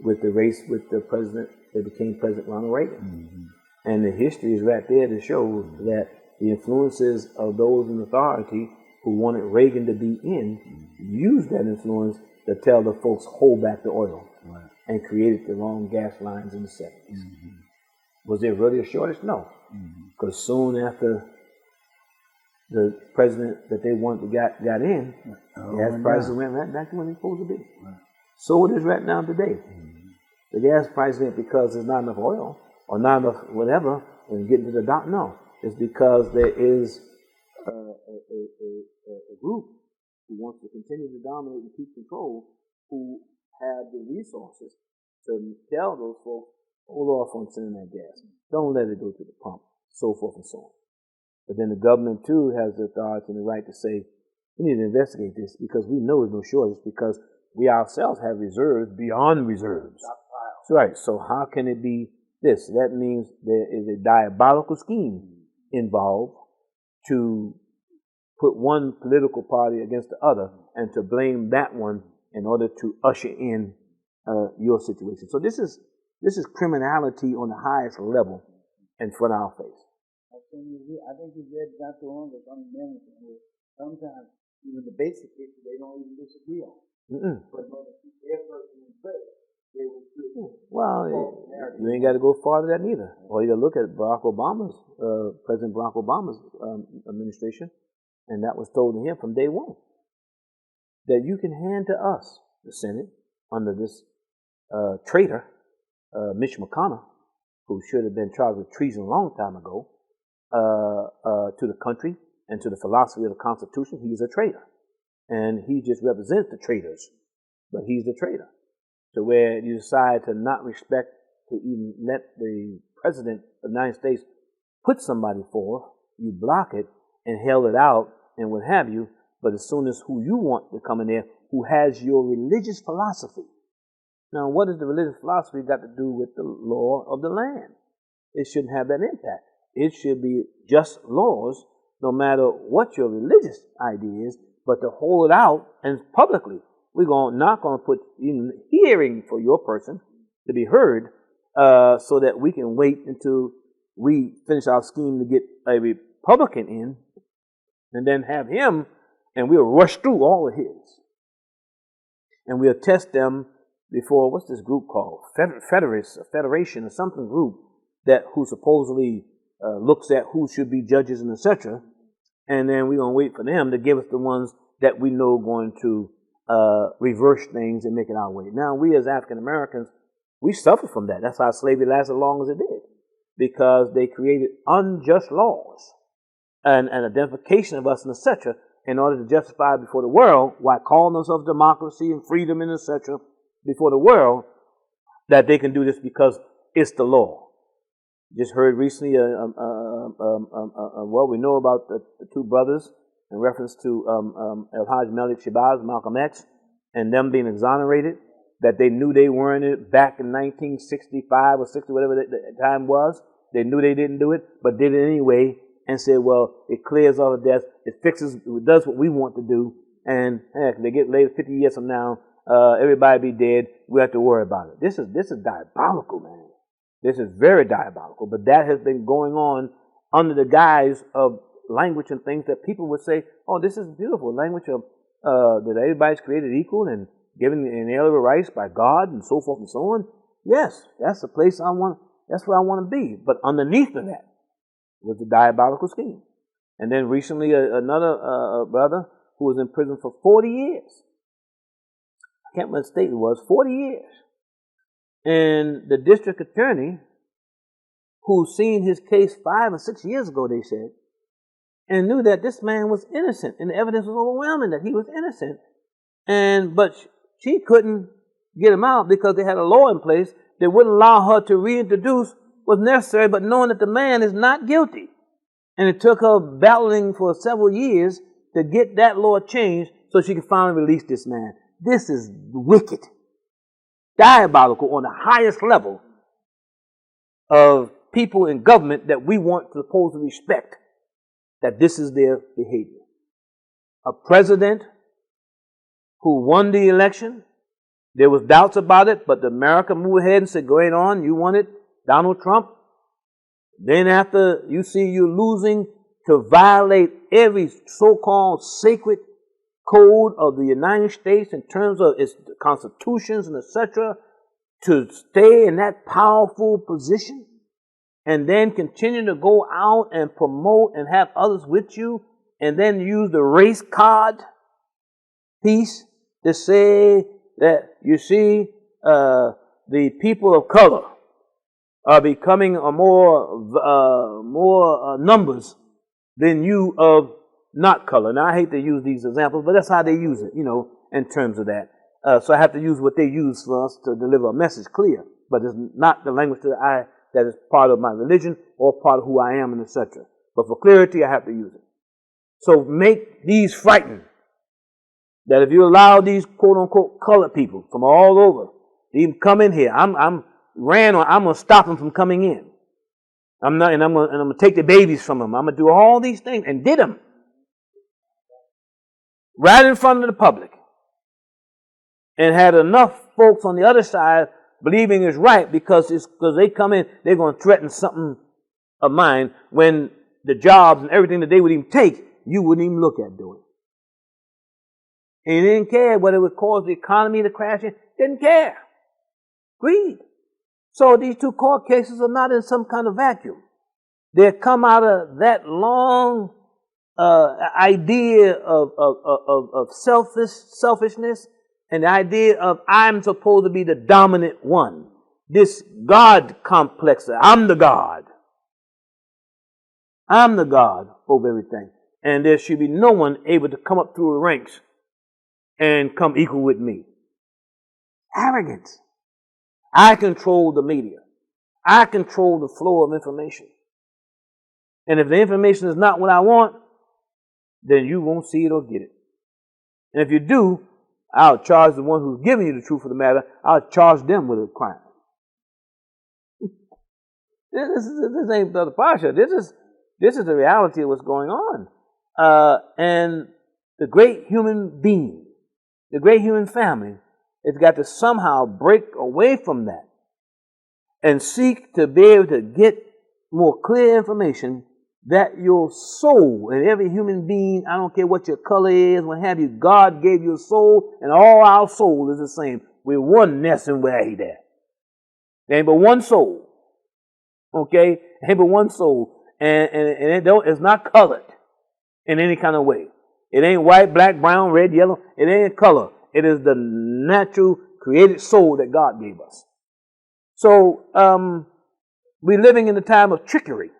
D: with the race with the president that became President Ronald Reagan. And the history is right there to show that the influences of those in authority who wanted Reagan to be in used that influence to tell the folks hold back the oil and created the long gas lines in the 70s. Was there really a shortage? No. Because soon after the president that they wanted got in, gas prices went right back to where they're supposed to be. So it is right now today. The gas price ain't because there's not enough oil or not enough whatever and getting to the dock. No. It's because there is a group who wants to continue to dominate and keep control, who have the resources to tell those folks, hold off on sending that gas. Don't let it go to the pump, so forth and so on. But then the government, too, has the authority and the right to say, we need to investigate this because we know there's no shortage, because we ourselves have reserves beyond reserves. That's right. So how can it be this? That means there is a diabolical scheme involved to put one political party against the other and to blame that one in order to usher in your situation. So this is criminality on the highest level in front of our face.
C: I think you read not too long ago some men where sometimes even the basic issues they don't even disagree on. But when they keep their person in place, they will do.
D: Well, you ain't got to go far to that neither. Or you got to look at President Barack Obama's administration, and that was told to him from day one that you can hand to us the Senate, under this traitor, Mitch McConnell, who should have been charged with treason a long time ago, to the country and to the philosophy of the Constitution. He's a traitor. And he just represents the traitors, but he's the traitor. To where you decide to not respect, to even let the President of the United States put somebody forth, you block it and held it out and what have you, but as soon as who you want to come in there, who has your religious philosophy. Now, what does the religious philosophy got to do with the law of the land? It shouldn't have that impact. It should be just laws, no matter what your religious idea is, but to hold it out and publicly. We're not going to put in hearing for your person to be heard, so that we can wait until we finish our scheme to get a Republican in, and then have him, and we'll rush through all of his. And we'll test them before, what's this group called? Federation or something group who supposedly looks at who should be judges and etc. And then we're going to wait for them to give us the ones that we know going to reverse things and make it our way. Now, we as African Americans, we suffer from that. That's why slavery lasted as long as it did, because they created unjust laws and identification of us and etc. in order to justify before the world, while calling themselves democracy and freedom and etc. before the world, that they can do this because it's the law. Just heard recently, we know about the two brothers in reference to El-Hajj Malik Shabazz, Malcolm X, and them being exonerated, that they knew they weren't it back in 1965 or 60, whatever the time was. They knew they didn't do it, but did it anyway, and said, well, it clears all the debts, it fixes, it does what we want to do, and heck, they get later 50 years from now, everybody be dead, we have to worry about it. This is diabolical, man. This is very diabolical, but that has been going on under the guise of language and things that people would say, oh, this is beautiful, language of that everybody's created equal and given inalienable rights by God and so forth and so on. Yes, that's the place I want, that's where I want to be. But underneath of that was the diabolical scheme. And then recently another brother who was in prison for 40 years. I can't remember what state it was, 40 years. And the district attorney, who seen his case 5 or 6 years ago, they said, and knew that this man was innocent, and the evidence was overwhelming that he was innocent. But she couldn't get him out because they had a law in place that wouldn't allow her to reintroduce what's necessary, but knowing that the man is not guilty. And it took her battling for several years to get that law changed so she could finally release this man. This is wicked, diabolical on the highest level of people in government that we want to supposed to respect, that this is their behavior. A president who won the election, there was doubts about it, but America moved ahead and said, go ahead on, you won it, Donald Trump. Then after you see you losing to violate every so-called sacred code of the United States in terms of its constitutions and etc., to stay in that powerful position and then continue to go out and promote and have others with you and then use the race card piece to say that, you see, the people of color are becoming more numbers than you of not color. Now, I hate to use these examples, but that's how they use it, in terms of that. So I have to use what they use for us to deliver a message clear, but it's not the language that is part of my religion or part of who I am and etc. But for clarity, I have to use it. So make these frightened. That if you allow these quote-unquote colored people from all over to even come in here, I'm going to stop them from coming in. I'm going to take the babies from them. I'm going to do all these things and did them right in front of the public, and had enough folks on the other side believing it's right because they come in, they're going to threaten something of mine when the jobs and everything that they would even take, you wouldn't even look at doing. And he didn't care whether it would cause the economy to crash. Didn't care. Greed. So these two court cases are not in some kind of vacuum. They come out of that long idea of selfishness And the idea of I'm supposed to be the dominant one. This God complex. I'm the God. I'm the God over everything. And there should be no one able to come up through the ranks and come equal with me. Arrogance. I control the media. I control the flow of information. And if the information is not what I want, then you won't see it or get it. And if you do, I'll charge the one who's giving you the truth of the matter, I'll charge them with a crime. This ain't Brother Pasha. This is the reality of what's going on. And the great human being, the great human family, has got to somehow break away from that and seek to be able to get more clear information that your soul, and every human being, I don't care what your color is, what have you, God gave you a soul, and all our soul is the same. We're oneness and we're there. There ain't but one soul. Okay? There ain't but one soul. And it's not colored in any kind of way. It ain't white, black, brown, red, yellow. It ain't color. It is the natural created soul that God gave us. So, we're living in a time of trickery.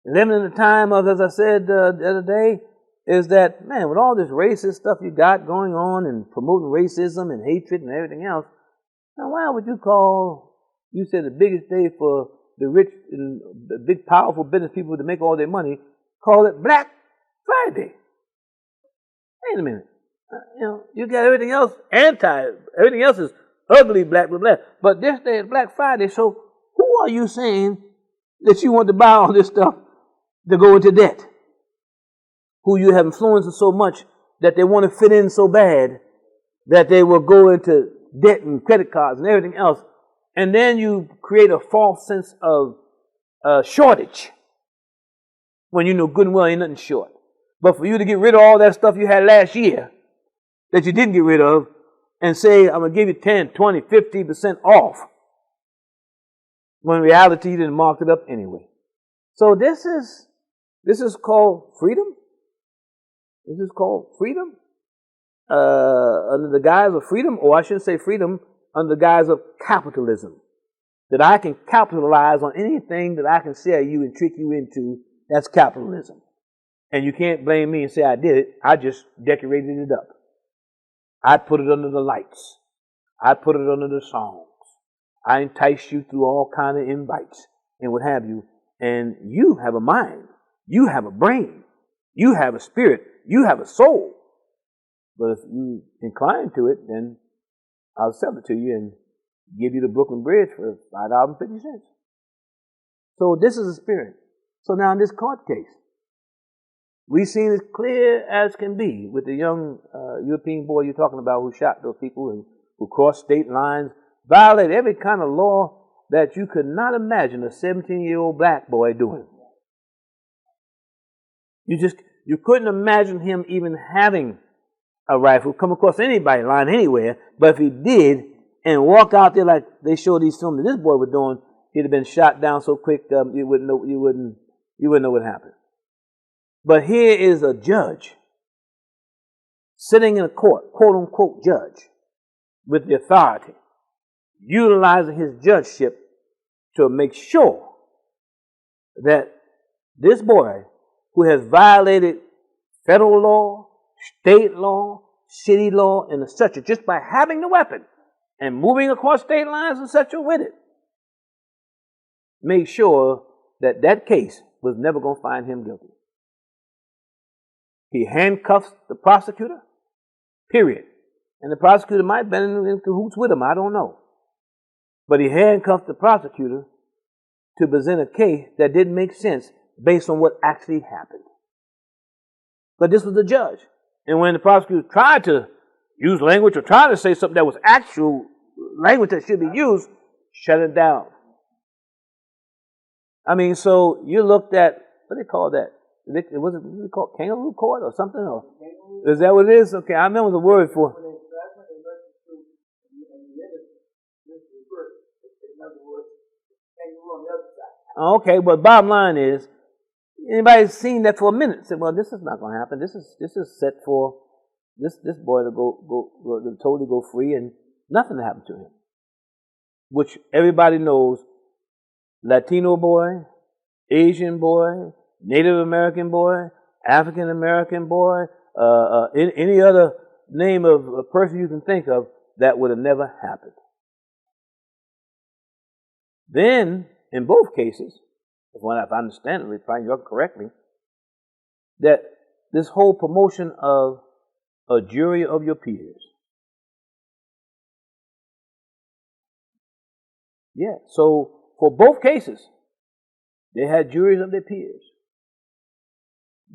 D: Living in the time of, as I said the other day, is that, man, with all this racist stuff you got going on and promoting racism and hatred and everything else, now why would you call, you said the biggest day for the rich and the big powerful business people to make all their money, call it Black Friday? Wait a minute. You got everything else everything else is ugly, black, but this day is Black Friday, so who are you saying that you want to buy all this stuff to go into debt? Who you have influenced so much that they want to fit in so bad that they will go into debt and credit cards and everything else. And then you create a false sense of shortage when you know good and well ain't nothing short. But for you to get rid of all that stuff you had last year that you didn't get rid of and say, I'm going to give you 10, 20, 50% off, when in reality you didn't mark it up anyway. So this is called freedom. This is called freedom. Under the guise of freedom, or I shouldn't say freedom, under the guise of capitalism. That I can capitalize on anything that I can sell you and trick you into, that's capitalism. And you can't blame me and say I did it. I just decorated it up. I put it under the lights. I put it under the songs. I entice you through all kind of invites and what have you. And you have a mind. You have a brain. You have a spirit. You have a soul. But if you incline to it, then I'll sell it to you and give you the Brooklyn Bridge for $5.50. So this is a spirit. So now in this court case, we've seen it clear as can be with the young European boy you're talking about who shot those people and who crossed state lines, violated every kind of law that you could not imagine a 17-year-old black boy doing. You couldn't imagine him even having a rifle, come across anybody's line anywhere, but if he did and walked out there like they show these films that this boy was doing, he'd have been shot down so quick you wouldn't know what happened. But here is a judge sitting in a court, quote unquote judge, with the authority, utilizing his judgeship to make sure that this boy who has violated federal law, state law, city law, and etc., just by having the weapon and moving across state lines and etc. with it, made sure that that case was never going to find him guilty. He handcuffs the prosecutor, period. And the prosecutor might have been in cahoots with him, I don't know. But he handcuffed the prosecutor to present a case that didn't make sense based on what actually happened. But this was the judge. And when the prosecutor tried to use language or tried to say something that was actual language that should be used, shut it down. I mean, so you looked at, what do they call that? Was it called kangaroo court or something? Or is that what it is? Okay, I remember the word for. Okay, but bottom line is, anybody seen that for a minute said, well, this is not going to happen. This is set for this boy to totally go free and nothing happened to him. Which everybody knows, Latino boy, Asian boy, Native American boy, African American boy, any other name of a person you can think of, that would have never happened. Then, in both cases, if I understand it, if I find correctly, that this whole promotion of a jury of your peers. Yeah, so for both cases, they had juries of their peers.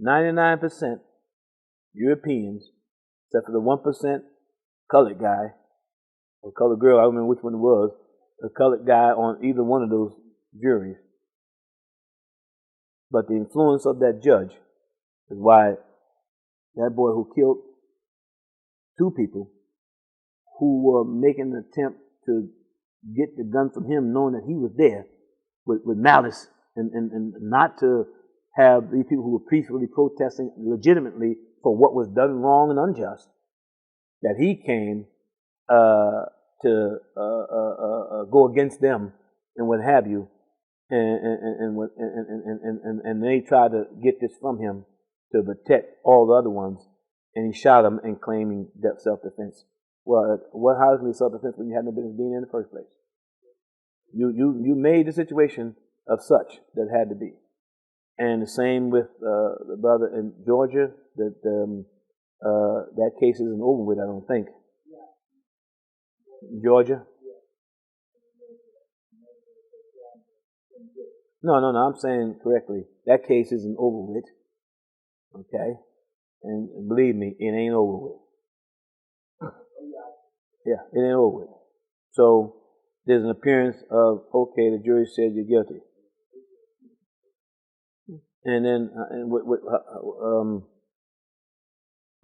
D: 99% Europeans, except for the 1% colored guy, or colored girl, I don't remember which one it was, a colored guy on either one of those juries. But the influence of that judge is why that boy who killed 2 people who were making an attempt to get the gun from him, knowing that he was there with malice and not to have these people who were peacefully protesting legitimately for what was done wrong and unjust, that he came to go against them and what have you, and they tried to get this from him to protect all the other ones, and he shot them and claiming self-defense. Well, how can it be self-defense when you had no business being in the first place? You made the situation of such that had to be. And the same with the brother in Georgia, that case isn't over with, I don't think. Georgia? No, I'm saying correctly. That case isn't over with. Okay? And believe me, it ain't over with. Yeah, it ain't over with. So, there's an appearance of, okay, the jury said you're guilty. And then,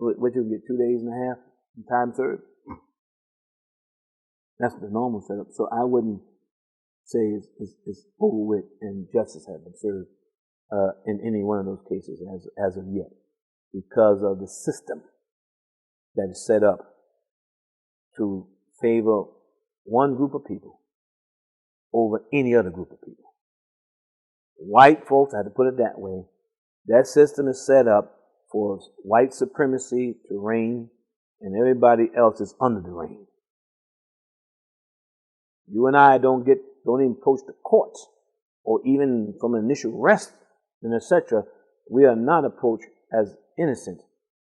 D: what you get, 2 days and a half in time served? That's the normal setup. So I wouldn't say it's over with and justice has been served in any one of those cases as of yet, because of the system that is set up to favor one group of people over any other group of people. White folks, I had to put it that way, that system is set up for white supremacy to reign, and everybody else is under the reign. You and I don't even approach the courts, or even from initial arrest and etc. We are not approached as innocent.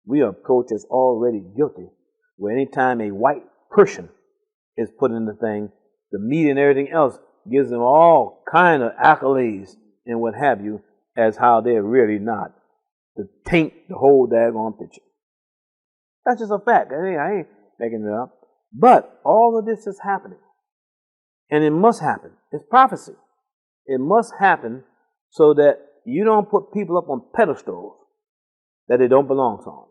D: We are approached as already guilty. Where anytime a white person is put in the thing, the media and everything else gives them all kind of accolades and what have you, as how they're really not, to taint the whole daggone picture. That's just a fact. I ain't making it up. But all of this is happening. And it must happen. It's prophecy. It must happen so that you don't put people up on pedestals that they don't belong on.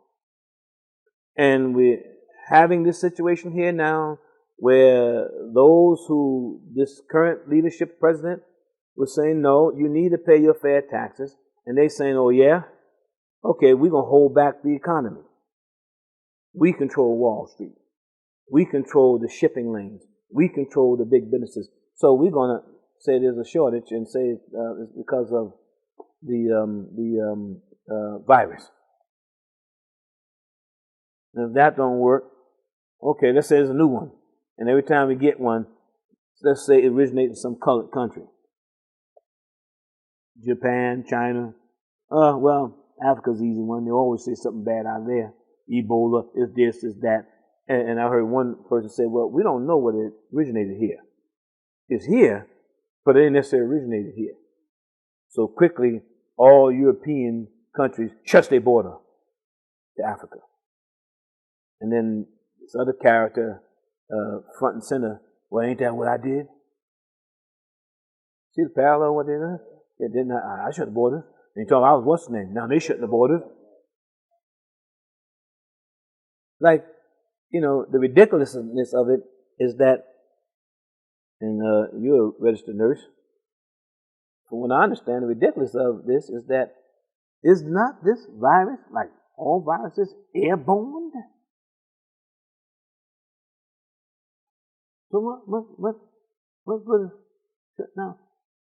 D: And we're having this situation here now where this current leadership president was saying, no, you need to pay your fair taxes. And they saying, oh yeah? Okay, we're going to hold back the economy. We control Wall Street. We control the shipping lanes. We control the big businesses. So we're going to say there's a shortage and say it's because of the virus. And if that don't work, okay, let's say there's a new one. And every time we get one, let's say it originates in some colored country. Japan, China. Well, Africa's an easy one. They always say something bad out there. Ebola, is this, is that. And I heard one person say, well, we don't know whether it originated here. It's here, but it didn't necessarily originated here. So quickly, all European countries shut their border to Africa. And then this other character, front and center, well, ain't that what I did? See the parallel what they did? Yeah, didn't I shut the borders. And you told me I was what's the name? Now they shutting the borders. Like, the ridiculousness of it is that, and you're a registered nurse, from what I understand, the ridiculousness of this is that is not this virus, like all viruses, airborne? So what now?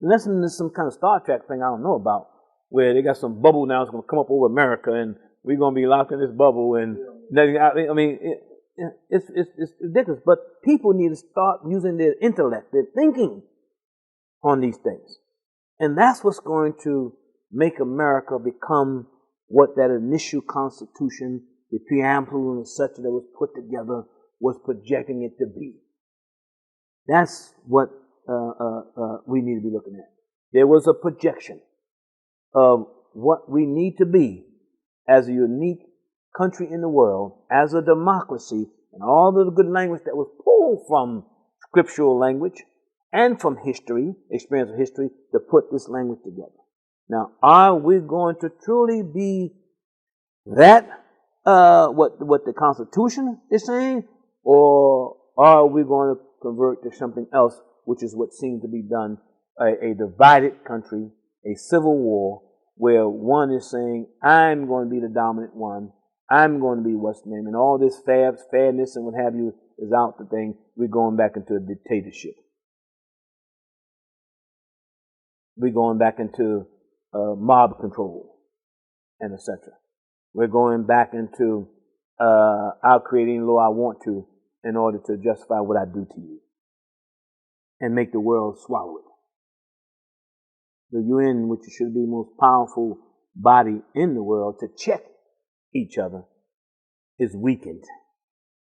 D: Unless there's some kind of Star Trek thing I don't know about, where they got some bubble now that's going to come up over America, and we're going to be locked in this bubble, and I mean, it's ridiculous. But people need to start using their intellect, their thinking on these things, and that's what's going to make America become what that initial Constitution, the preamble and such that was put together, was projecting it to be. That's what we need to be looking at. There was a projection of what we need to be as a unique country in the world, as a democracy, and all of the good language that was pulled from scriptural language and from history, experience of history, to put this language together. Now, are we going to truly be that, what the Constitution is saying, or are we going to convert to something else, which is what seems to be done, a divided country, a civil war, where one is saying, I'm going to be the dominant one, I'm going to be what's the name, and all this fairness and what have you is out the thing. We're going back into a dictatorship. We're going back into mob control and etc. We're going back into I'll create any law I want to in order to justify what I do to you and make the world swallow it. The UN, which should be the most powerful body in the world to check each other, is weakened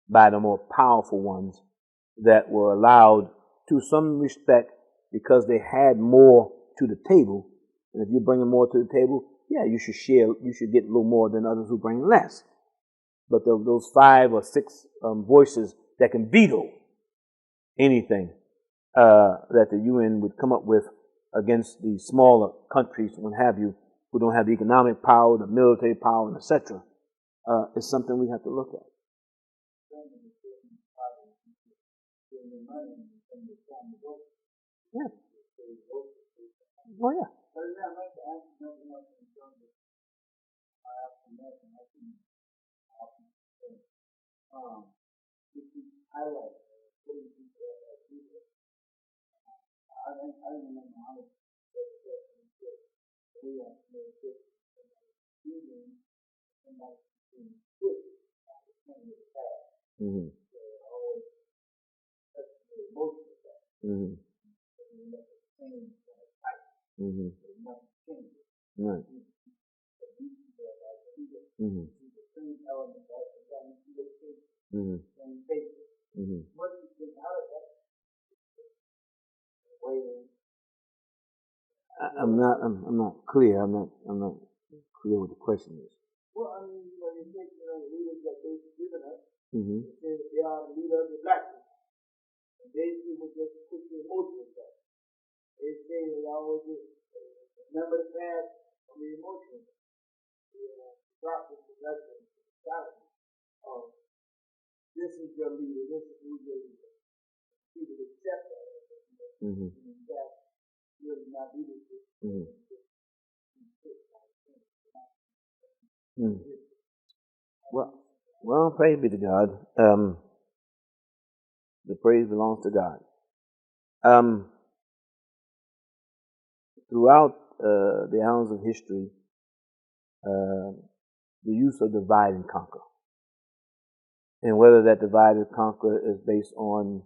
D: by the more powerful ones that were allowed to some respect because they had more to the table. And if you're bringing more to the table, yeah, you should share, you should get a little more than others who bring less. But those 5 or 6 voices that can veto anything that the UN would come up with against the smaller countries and what have you, who don't have the economic power, the military power, and etc., is something we have to look at. Yeah. Oh, yeah. Mm-hmm. Mm-hmm. Mm-hmm. Right. Mm-hmm. Mm-hmm. Mm-hmm. I'm not clear. I'm not clear what the question is.
C: Well, I mean, you take the leaders that they've given us,
D: Mm-hmm.
C: they are the leader of the black people. And they people just put the emotions back. They say they always do. Remember the past of the emotions. The prophet, the lesson, the challenge. This is your leader, this is who your leader. People accept that.
D: Mm-hmm.
C: In fact, really not leadership.
D: Mm-hmm. Mm. Well, praise be to God. The praise belongs to God. Throughout the annals of history, the use of divide and conquer, and whether that divide and conquer is based on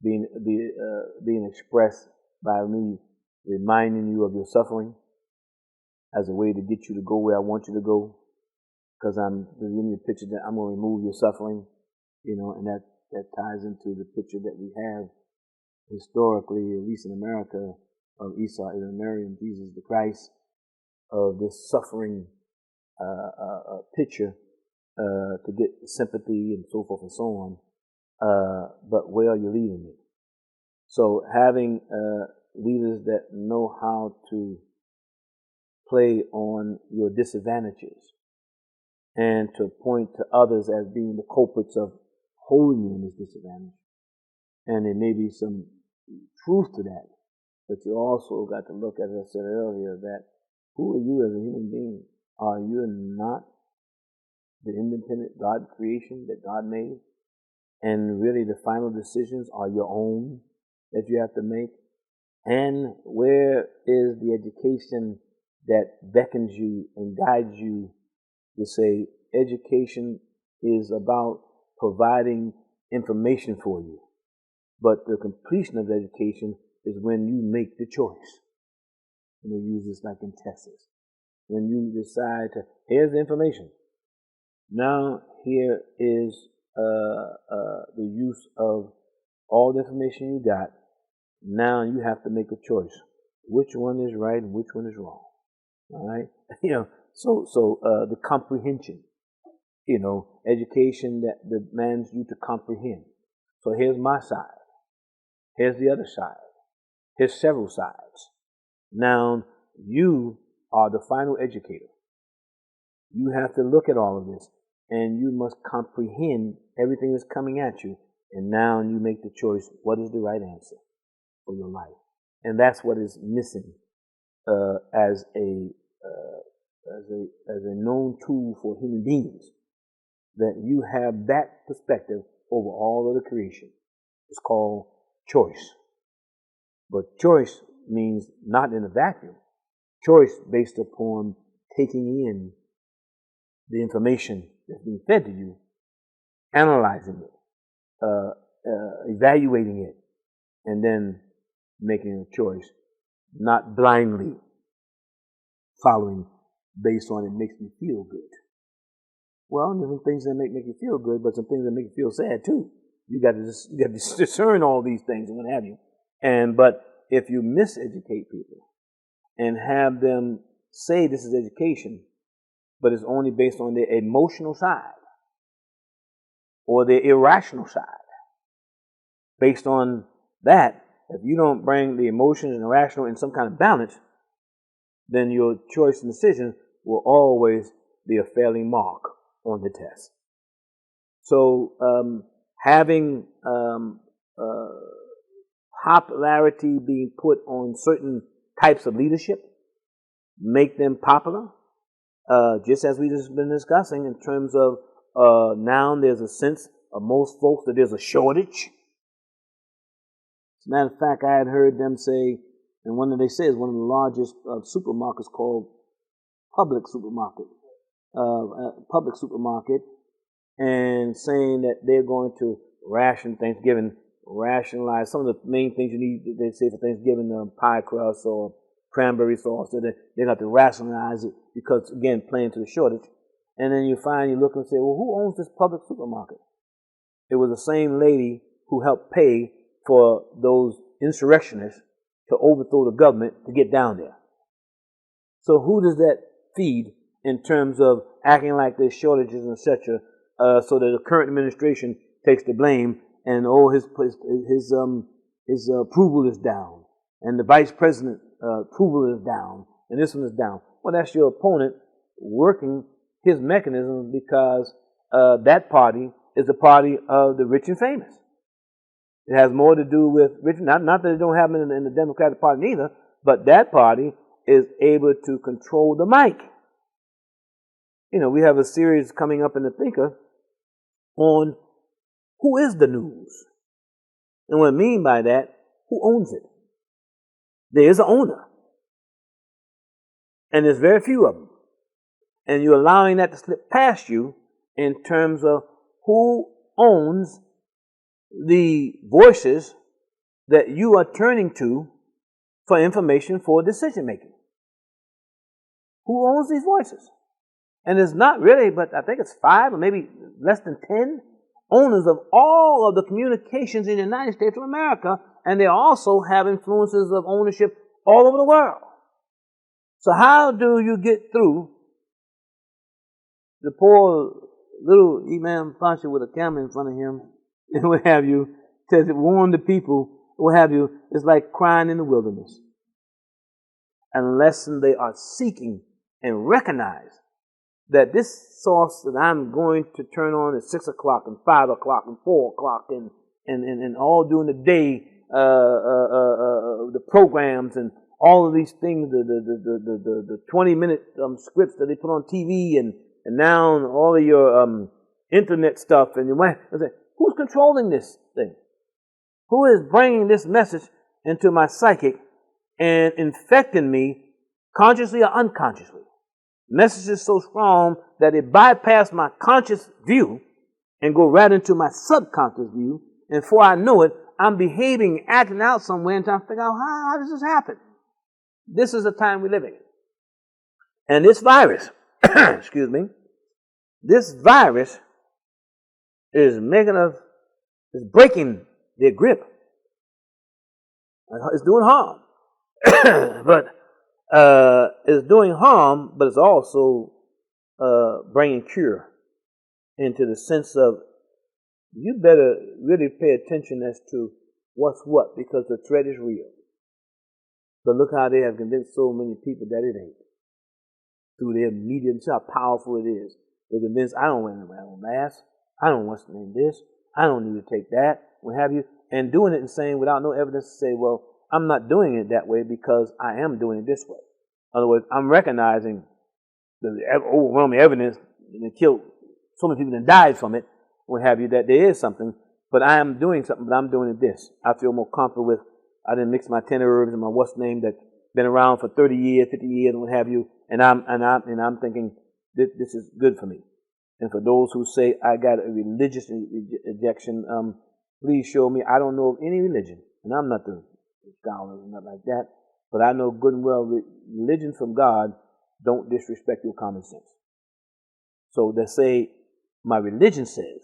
D: being expressed by me reminding you of your suffering as a way to get you to go where I want you to go, because I'm giving you a picture that I'm going to remove your suffering, and that ties into the picture that we have historically, at least in America, of Esau, Edom, Mary, and Jesus the Christ, of this suffering picture to get sympathy and so forth and so on. But where are you leading me? So having leaders that know how to play on your disadvantages and to point to others as being the culprits of holding you in this disadvantage. And there may be some truth to that, but you also got to look at, as I said earlier, that who are you as a human being? Are you not the independent God creation that God made? and really the final decisions are your own that you have to make? And where is the education that beckons you and guides you to say education is about providing information for you, but the completion of education is when you make the choice. And they use this like in Texas. When you decide to, here's the information. Now here is the use of all the information you got. Now you have to make a choice. Which one is right and which one is wrong? All right? So the comprehension. Education that demands you to comprehend. So here's my side. Here's the other side. Here's several sides. Now, you are the final educator. You have to look at all of this, and you must comprehend everything that's coming at you, and now you make the choice, what is the right answer for your life? And that's what is missing as a known tool for human beings, that you have that perspective over all of the creation. It's called choice. But choice means not in a vacuum. Choice based upon taking in the information that's being fed to you, analyzing it, evaluating it, and then making a choice, not blindly following based on it makes me feel good. Well, there's some things that make you feel good, but some things that make you feel sad too. You got to discern all these things and what have you. But if you miseducate people and have them say this is education, but it's only based on their emotional side or their irrational side, based on that, if you don't bring the emotions and irrational in some kind of balance, then your choice and decision will always be a failing mark on the test. So having popularity being put on certain types of leadership, make them popular, just as we've just been discussing in terms of now there's a sense of most folks that there's a shortage. As a matter of fact, I had heard them say, and one of they say is one of the largest supermarkets called Public Supermarket, and saying that they're going to ration Thanksgiving, rationalize some of the main things you need, they say for Thanksgiving, pie crust or cranberry sauce, so they have to rationalize it because, again, playing to the shortage. And then you look and say, well, who owns this Public Supermarket? It was the same lady who helped pay for those insurrectionists to overthrow the government to get down there. So who does that feed in terms of acting like there's shortages and etc., so that the current administration takes the blame and his approval is down and the vice president approval is down and this one is down? Well, that's your opponent working his mechanisms because that party is the party of the rich and famous. It has more to do with rich, not that they don't have them in the Democratic Party neither, but that party is able to control the mic. We have a series coming up in the Thinker on who is the news. And what I mean by that, who owns it? There is an owner. And there's very few of them. And you're allowing that to slip past you in terms of who owns the voices that you are turning to for information for decision making. Who owns these voices? And it's not really, but I think it's 5 or maybe less than 10 owners of all of the communications in the United States of America, and they also have influences of ownership all over the world. So how do you get through the poor little Imam Pasha with a camera in front of him and what have you, to warn the people, what have you? It's like crying in the wilderness. Unless they are seeking and recognize that this source that I'm going to turn on at 6 o'clock and 5 o'clock and 4 o'clock and all during the day, the programs and all of these things, the 20-minute scripts that they put on TV and now all of your internet stuff and Who's controlling this thing? Who is bringing this message into my psychic and infecting me consciously or unconsciously? Message is so strong that it bypassed my conscious view and go right into my subconscious view. And before I know it, I'm behaving, acting out somewhere and trying to figure out how does this happen? This is the time we're living in. And this virus, excuse me, this virus is breaking their grip. It's doing harm. But it's doing harm, but it's also bringing cure into the sense of you better really pay attention as to what's what, because the threat is real. But look how they have convinced so many people that it ain't. Through their media, see how powerful it is. They're convinced, I don't wear no mask, I don't want to name this, I don't need to take that, what have you, and doing it and saying without no evidence to say, well, I'm not doing it that way because I am doing it this way. In other words, I'm recognizing the overwhelming evidence that killed so many people and died from it, what have you, that there is something, but I am doing something, but I'm doing it this. I feel more comfortable with, I didn't mix my 10 herbs and my what's name that's been around for 30 years, 50 years, and what have you, and I'm thinking this is good for me. And for those who say I got a religious injection, please show me. I don't know of any religion, and I'm not the scholar or nothing like that, but I know good and well religion from God don't disrespect your common sense. So they say my religion says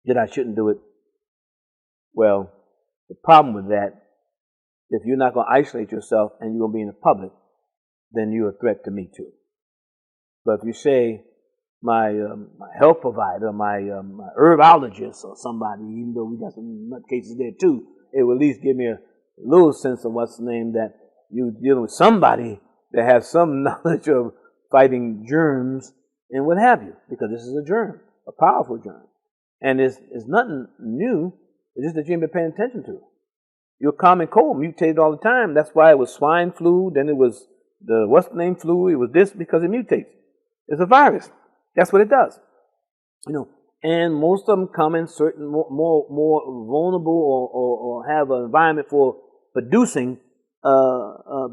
D: that I shouldn't do it. Well, the problem with that, if you're not going to isolate yourself and you're going to be in the public, then you're a threat to me too. But if you say my health provider, my herbologist or somebody, even though we got some nut cases there too, it will at least give me a little sense of what's the name that you're dealing with somebody that has some knowledge of fighting germs and what have you, because this is a germ, a powerful germ. And it's nothing new, it's just that you haven't been paying attention to. Your common cold mutated all the time. That's why it was swine flu, then it was the what's the name flu, it was this because it mutates. It's a virus. That's what it does. You know, and most of them come in certain more vulnerable or have an environment for producing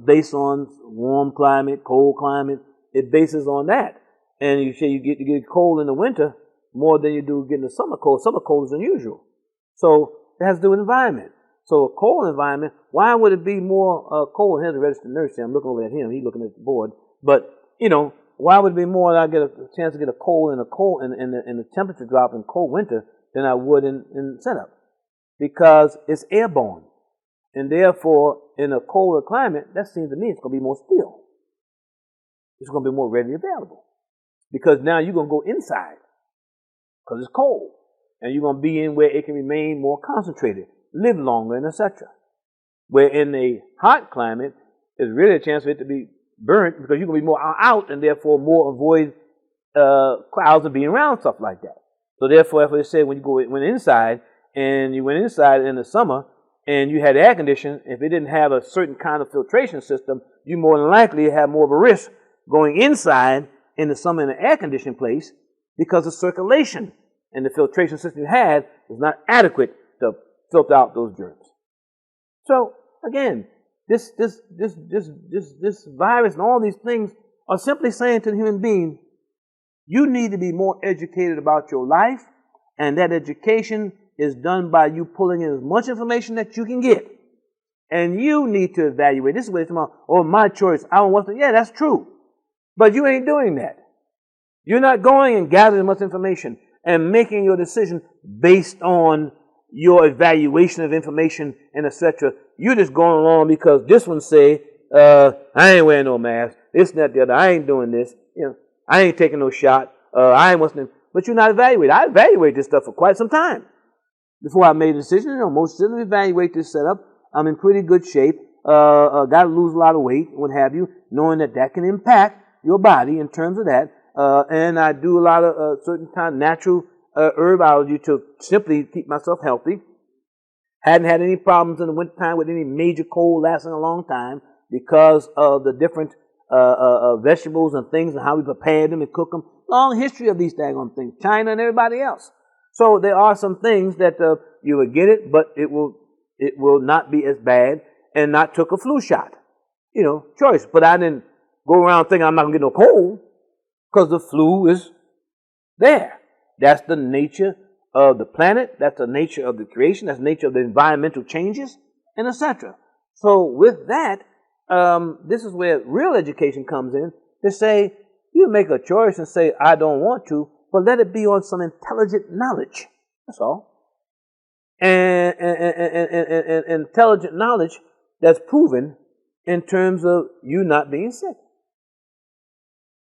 D: based on warm climate, cold climate. It bases on that. And you say you get cold in the winter more than you do getting the summer cold. Summer cold is unusual. So it has to do with environment. So a cold environment, why would it be more cold? Here's a registered nurse here. I'm looking over at him. He's looking at the board. But, you know, why would it be more that I get a chance to get a cold in the temperature drop in cold winter than I would in setup? Because it's airborne. And therefore, in a colder climate, that seems to me it's going to be more still. It's going to be more readily available. Because now you're going to go inside because it's cold. And you're going to be in where it can remain more concentrated, live longer, and etc. Where in a hot climate, there's really a chance for it to be burnt because you're going to be more out and therefore more avoid crowds of being around, stuff like that. So therefore, if they say when you went inside and you went inside in the summer and you had air conditioning, if it didn't have a certain kind of filtration system, you more than likely have more of a risk going inside in the summer in an air conditioned place because the circulation and the filtration system you had was not adequate to filter out those germs. So again, this virus and all these things are simply saying to the human being, you need to be more educated about your life, and that education is done by you pulling in as much information that you can get. And you need to evaluate. This is what it's about, oh, my choice, I don't want to. Yeah, that's true. But you ain't doing that. You're not going and gathering much information and making your decision based on your evaluation of information and etc. You're just going along because this one say, I ain't wearing no mask, this and that, the other, I ain't doing this, you know, I ain't taking no shot, I ain't listening. But you're not evaluating. I evaluate this stuff for quite some time. Before I made a decision, you know, most certainly evaluate this setup. I'm in pretty good shape, got to lose a lot of weight, what have you, knowing that that can impact your body in terms of that. And I do a lot of certain kind of natural herbology to simply keep myself healthy. Hadn't had any problems in the wintertime with any major cold lasting a long time because of the different vegetables and things and how we prepare them and cook them. Long history of these daggone things. China and everybody else. So there are some things that you will get it, but it will not be as bad, and not took a flu shot. Choice. But I didn't go around thinking I'm not going to get no cold, because the flu is there. That's the nature of the planet. That's the nature of the creation. That's the nature of the environmental changes, and etc. So with that, this is where real education comes in, to say, you make a choice and say, I don't want to, but let it be on some intelligent knowledge. That's all. And intelligent knowledge that's proven in terms of you not being sick.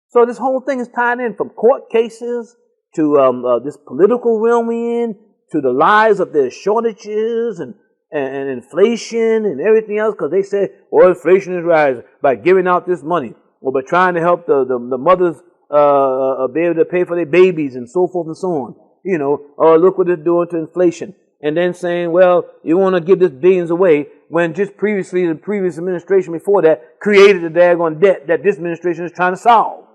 D: So this whole thing is tied in from court cases to this political realm we in, to the lies of their shortages and inflation and everything else, because they say, inflation is rising by giving out this money, or by trying to help the mothers be able to pay for their babies and so forth and so on. Look what it's doing to inflation. And then saying, well, you want to give this billions away, when just previously, the previous administration before that created the daggone debt that this administration is trying to solve.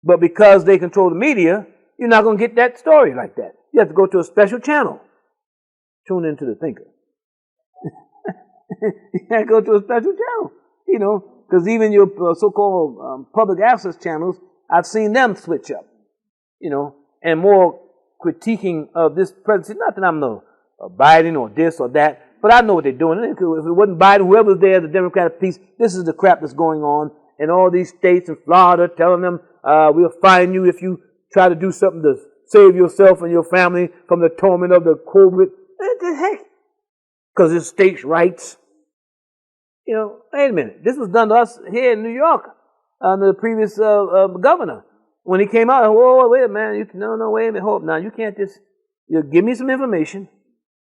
D: But because they control the media, you're not going to get that story like that. You have to go to a special channel. Tune into the Thinker. You can't go to a special channel, because even your so-called public access channels, I've seen them switch up, and more critiquing of this presidency. Not that I'm no Biden or this or that, but I know what they're doing. If it wasn't Biden, whoever was there, the Democratic piece, this is the crap that's going on in all these states in Florida, telling them we'll fine you if you try to do something to save yourself and your family from the torment of the COVID. What the heck? Because it's states' rights. Wait a minute. This was done to us here in New York under the previous governor. When he came out, wait a minute, wait a minute, hold up now. You can't just, give me some information,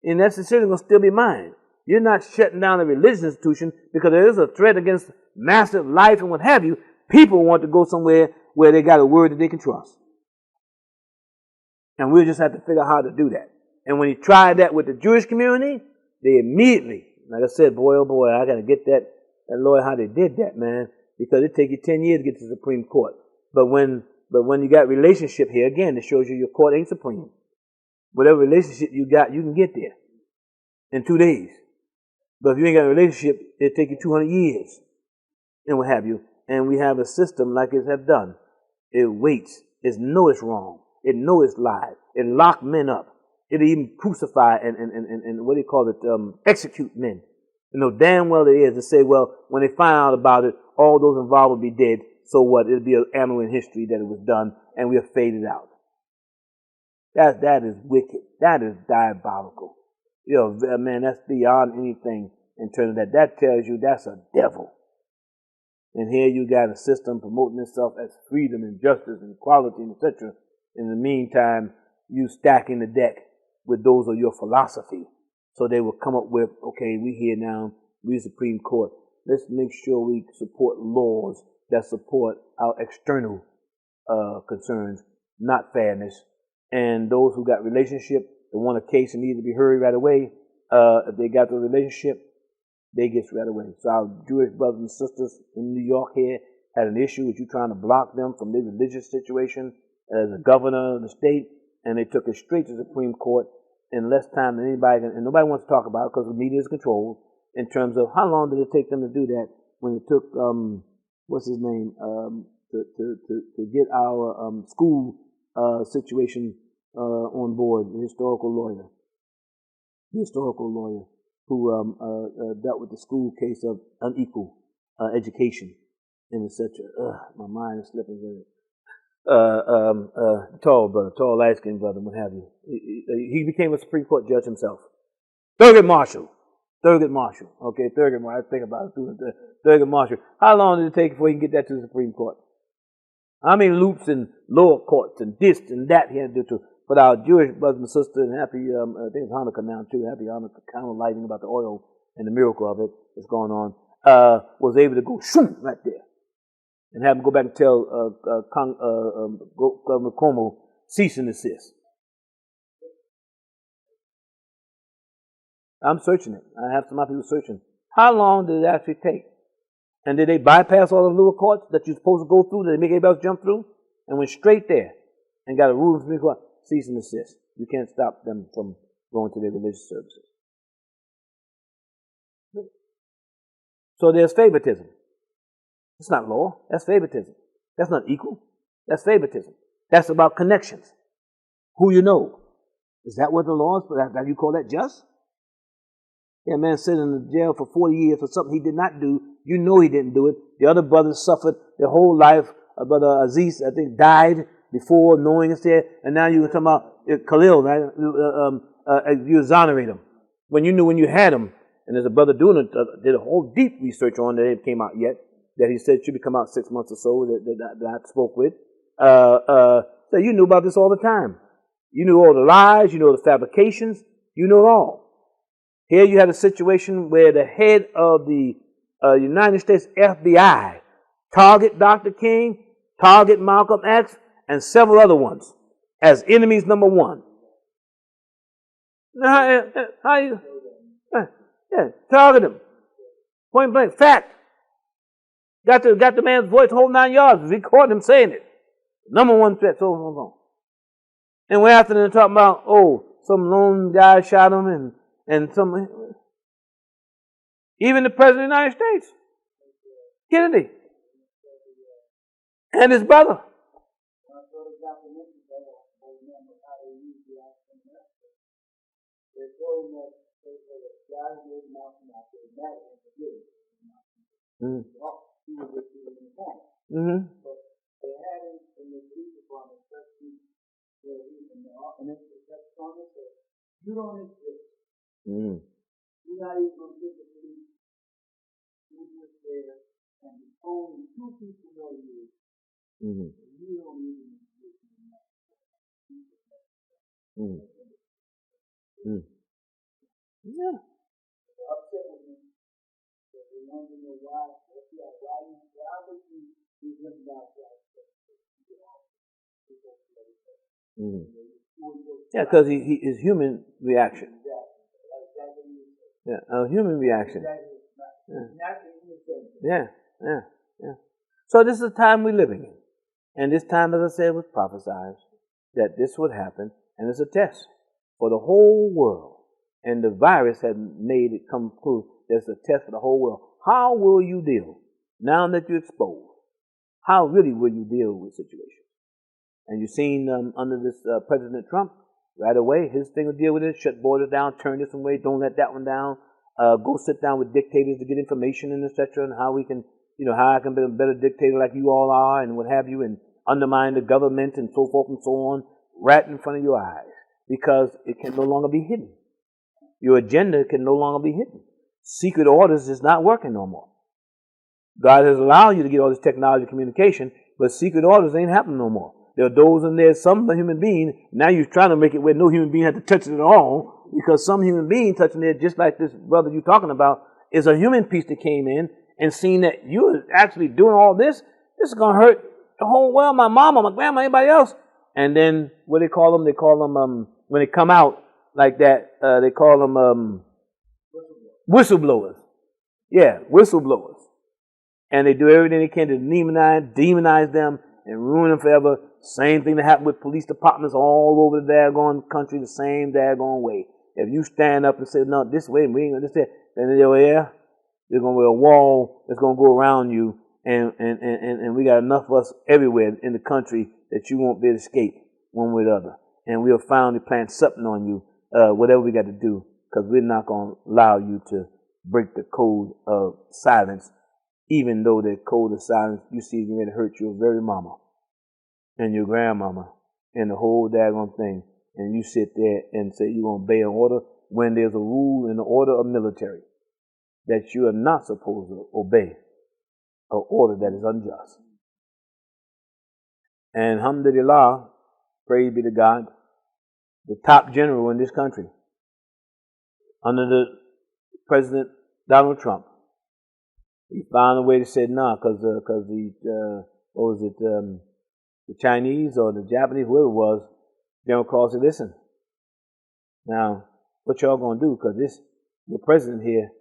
D: and that's decision going to still be mine. You're not shutting down a religious institution because there is a threat against massive life and what have you. People want to go somewhere where they got a word that they can trust. And we'll just have to figure out how to do that. And when he tried that with the Jewish community, they immediately, like I said, boy, oh boy, I got to get that lawyer how they did that, man, because it take you 10 years to get to the Supreme Court. But when you got relationship here, again, it shows you your court ain't supreme. Whatever relationship you got, you can get there in 2 days. But if you ain't got a relationship, it'll take you 200 years and what have you. And we have a system like it have done. It waits. It know it's wrong. It know it's lies. It lock men up. It even crucify and what do you call it? Execute men. Damn well it is to say, well, when they find out about it, all those involved will be dead. So what? It'll be an annal in history that it was done, and we'll fade it out. That is wicked. That is diabolical. Man, that's beyond anything in terms of that. That tells you that's a devil. And here you got a system promoting itself as freedom and justice and equality and etc. In the meantime, you stacking the deck with those of your philosophy. So they will come up with, okay, we here now, we Supreme Court. Let's make sure we support laws that support our external concerns, not fairness. And those who got relationship, that want a case and need to be heard right away, if they got the relationship, they get right away. So our Jewish brothers and sisters in New York here had an issue with you trying to block them from their religious situation as a governor of the state, and they took it straight to the Supreme Court in less time than anybody can, and nobody wants to talk about it because the media is controlled in terms of how long did it take them to do that when it took, what's his name, to get our school situation on board, the historical lawyer who dealt with the school case of unequal education and etc. My mind is slipping with it. Tall light-skinned brother, what have you. He became a Supreme Court judge himself. Thurgood Marshall. Okay, Thurgood Marshall. I think about it. Thurgood Marshall. How long did it take before he can get that to the Supreme Court? How many loops in lower courts and this and that he had to do to? But our Jewish brothers and sisters, and happy, I think it's Hanukkah now too, happy Hanukkah, kind of lighting about the oil and the miracle of it that's going on, was able to go shoom right there. And have him go back and tell Governor Cuomo, cease and desist. I'm searching it. I have some of my people searching. How long did it actually take? And did they bypass all the lower courts that you're supposed to go through? Did they make everybody else jump through? And went straight there and got a ruling from the Supreme Court. cease and desist. You can't stop them from going to their religious services. So there's favoritism. It's not law. That's favoritism. That's not equal. That's favoritism. That's about connections. Who you know. Is that what the law is? That you call that just? Yeah, man sitting in the jail for 40 years for something he did not do. You know he didn't do it. The other brothers suffered their whole life. Brother Aziz, I think, died before knowing it's there. And now you're talking about Khalil, right? You exonerate him. When you knew when you had him. And there's a brother doing did a whole deep research on that. It came out yet. That he said should be come out 6 months or so that I spoke with. So you knew about this all the time. You knew all the lies, you know the fabrications, you know it all. Here you had a situation where the head of the United States FBI target Dr. King, target Malcolm X, and several other ones as enemies number one. How you? Yeah, target them. Point blank, fact. Got the man's voice whole 9 yards. Recorded him saying it. Number one threat, so on. And we're after them talking about, some lone guy shot him and some. Even the President of the United States, Kennedy, and his brother. Mm-hmm.
C: You don't exist.
D: Mm-hmm.
C: You're not even going to get the police. You're just there, and only two people know you.
D: Mm-hmm.
C: You don't even exist.
D: Mm-hmm. Mm-hmm. Yeah.
C: Upset with me. They want to know why. Why would you be living out that?
D: Mm-hmm. Yeah, because he is human reaction. Yeah, a human reaction. Yeah. So this is the time we're living in. And this time, as I said, was prophesied that this would happen. And it's a test for the whole world. And the virus had made it come through. There's a test for the whole world. How will you deal, now that you're exposed? How really will you deal with situations? And you've seen under this President Trump, right away, his thing will deal with it, shut borders down, turn this one way, don't let that one down, go sit down with dictators to get information and etc. and how we can, how I can be a better dictator like you all are and what have you, and undermine the government and so forth and so on, right in front of your eyes, because it can no longer be hidden. Your agenda can no longer be hidden. Secret orders is not working no more. God has allowed you to get all this technology communication, but secret orders ain't happening no more. There are those in there, some human being, now you're trying to make it where no human being has to touch it at all, because some human being touching it, just like this brother you're talking about, is a human piece that came in and seen that you're actually doing all this. This is going to hurt the whole world, my mama, my grandma, anybody else. And then, what they call them? They call them, when they come out like that, they call them whistleblowers. Yeah, whistleblowers. And they do everything they can to demonize them and ruin them forever. Same thing that happened with police departments all over the daggone country, the same daggone way. If you stand up and say, no, this way, we ain't going to this, then they'll, there's going to be a wall that's going to go around you, and we got enough of us everywhere in the country that you won't be able to escape one way or the other. And we'll finally plant something on you, whatever we got to do, because we're not going to allow you to break the code of silence, even though the code of silence, you see, is going to hurt your very mama and your grandmama and the whole daggone thing. And you sit there and say you're going to obey an order when there's a rule in the order of military that you are not supposed to obey an order that is unjust. And alhamdulillah, praise be to God, the top general in this country, under the President Donald Trump, he found a way to say no, because the Chinese or the Japanese, whoever it was, General Carl said, listen, now, what y'all going to do? Because the president here,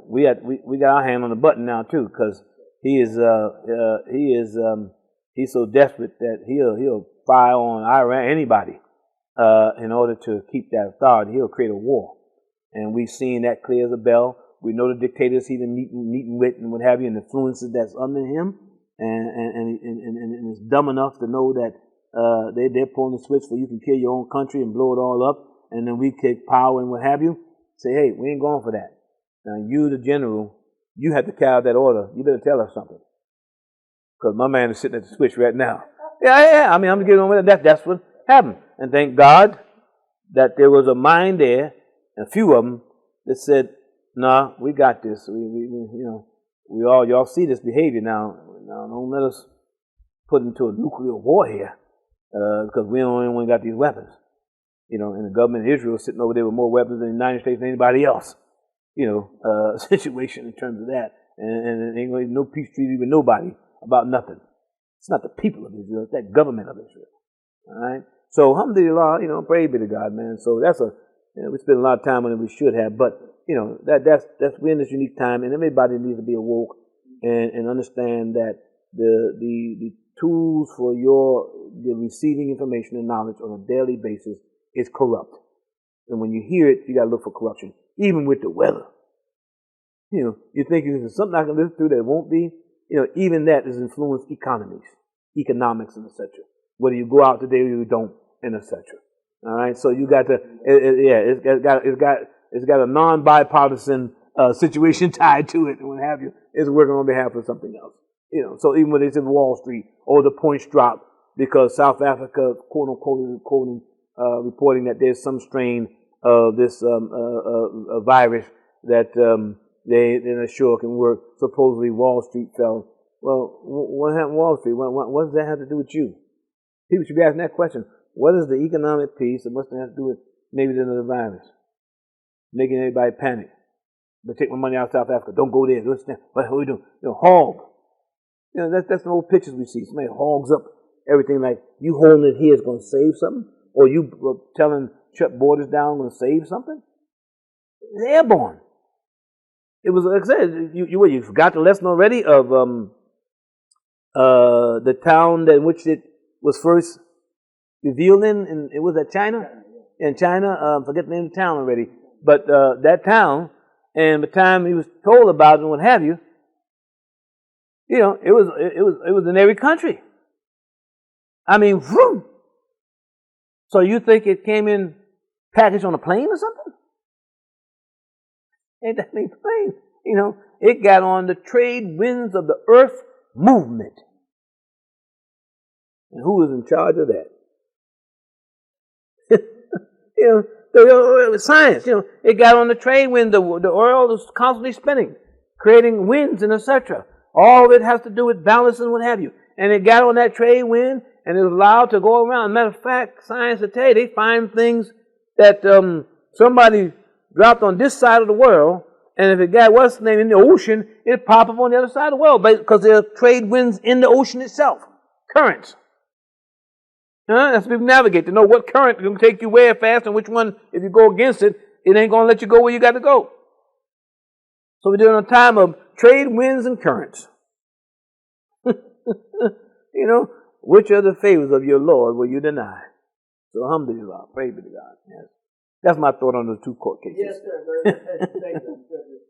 D: we got our hand on the button now too, because he is He's so desperate that he'll fire on Iran, anybody, in order to keep that authority. He'll create a war. And we've seen that clear as a bell. We know the dictators he's been meeting with and what have you, and the influences that's under him. And is dumb enough to know that they're pulling the switch for you can kill your own country and blow it all up, and then we take power and what have you. Say, hey, we ain't going for that. Now you, the general, you have to carry out that order. You better tell us something, because my man is sitting at the switch right now. Yeah. I mean, I'm getting on with it. That's what happened, and thank God that there was a mind there, a few of them that said, "Nah, we got this. We all y'all see this behavior now. Now don't let us put into a nuclear war here, because we don't even got these weapons. And the government of Israel is sitting over there with more weapons than the United States than anybody else. Situation in terms of that, and ain't gonna be no peace treaty with nobody about nothing. It's not the people of Israel; it's that government of Israel. All right. So, alhamdulillah, praise be to God, man. So that's we spend a lot of time on it we should have, but that's we're in this unique time, and everybody needs to be awoke and understand that the tools for the receiving information and knowledge on a daily basis is corrupt. And when you hear it, you got to look for corruption, even with the weather. You think there's something I can listen to that won't be. Even that has influenced economics, and etc. Whether you go out today or you don't, and etc. All right, so you got to, it's got a non-bipartisan situation tied to it, and what have you. It's working on behalf of something else. So even when they said Wall Street or the points drop because South Africa, quote unquote, is reporting that there's some strain of this virus that they're not sure can work. Supposedly Wall Street fell. Well, what happened to Wall Street? What does that have to do with you? People should be asking that question. What is the economic piece, and what's that have to do with maybe the virus? Making everybody panic. But take my money out of South Africa. Don't go there. What are we doing? Hog. That's the old pictures we see. Somebody hogs up everything like you holding it here is going to save something, or you telling shut borders down going to save something. It's airborne. It was, like I said, you forgot the lesson already of the town in which it was first revealed in, and it was at China. In China, forget the name of the town already, but that town, and the time he was told about it and what have you, it was in every country. I mean, vroom. So you think it came in packaged on a plane or something? Ain't that any plane? It got on the trade winds of the earth movement. And who was in charge of that? Science. It got on the trade wind. The oil was constantly spinning, creating winds and etc. All of it has to do with balance and what have you. And it got on that trade wind, and it was allowed to go around. Matter of fact, science today, they find things that somebody dropped on this side of the world, and if it got what's the name in the ocean, it pop up on the other side of the world because there are trade winds in the ocean itself, currents. That's people navigate to know what current can take you where fast and which one, if you go against it, it ain't going to let you go where you got to go. So we're doing a time of trade winds and currents. Which of the favors of your Lord will you deny? So alhamdulillah, praise be to God. Yes. That's my thought on those two court cases.
C: Yes, sir. Thank you.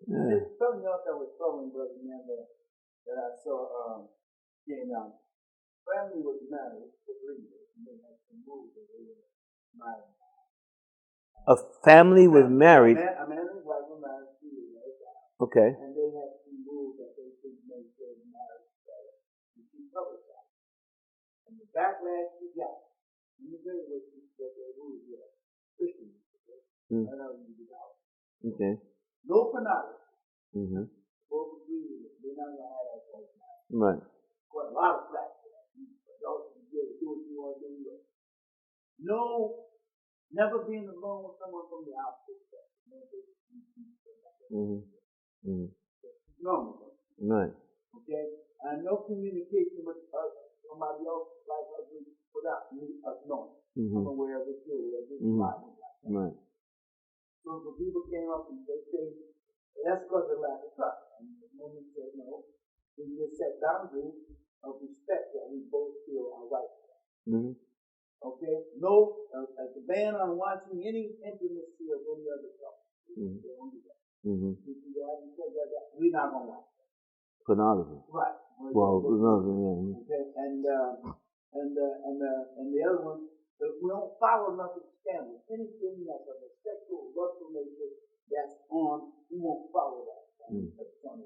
C: There's something else that was troubling, brother, man, that I saw came out. Family was married to believers, and they had to move that they were married.
D: A family was married.
C: A man and his wife were married to years.
D: Okay.
C: And they had to move that they could make their marriage better. And she covered that. And the backlash she got, you think what they moved with Christians.
D: Okay.
C: No pornography.
D: Mm-hmm.
C: Both agree with it. They're not going to have that right now.
D: Right.
C: Got a lot of flack for that. Adults can do what you want to do. No, never being alone with someone from the opposite sex.
D: Mm-hmm. Mm-hmm.
C: Normal.
D: Right.
C: Okay? And no communication with somebody else like us without us knowing.
D: Mm-hmm.
C: I'm aware of it too.
D: Right.
C: So the people came up and they say, that's because of lack of trust. And the woman said, no, we just set boundaries of respect that we both feel are right.
D: Mm-hmm.
C: Okay? No, as a ban on watching any intimacy of any other couple.
D: Mm-hmm.
C: Don't do that.
D: Mm-hmm.
C: We're not going to watch that.
D: Pornography.
C: Right.
D: Well, pornography,
C: Okay, and the other one, we don't follow nothing scandalous. Anything that's of a sexual, lustful nature that's on, we won't follow that. That's on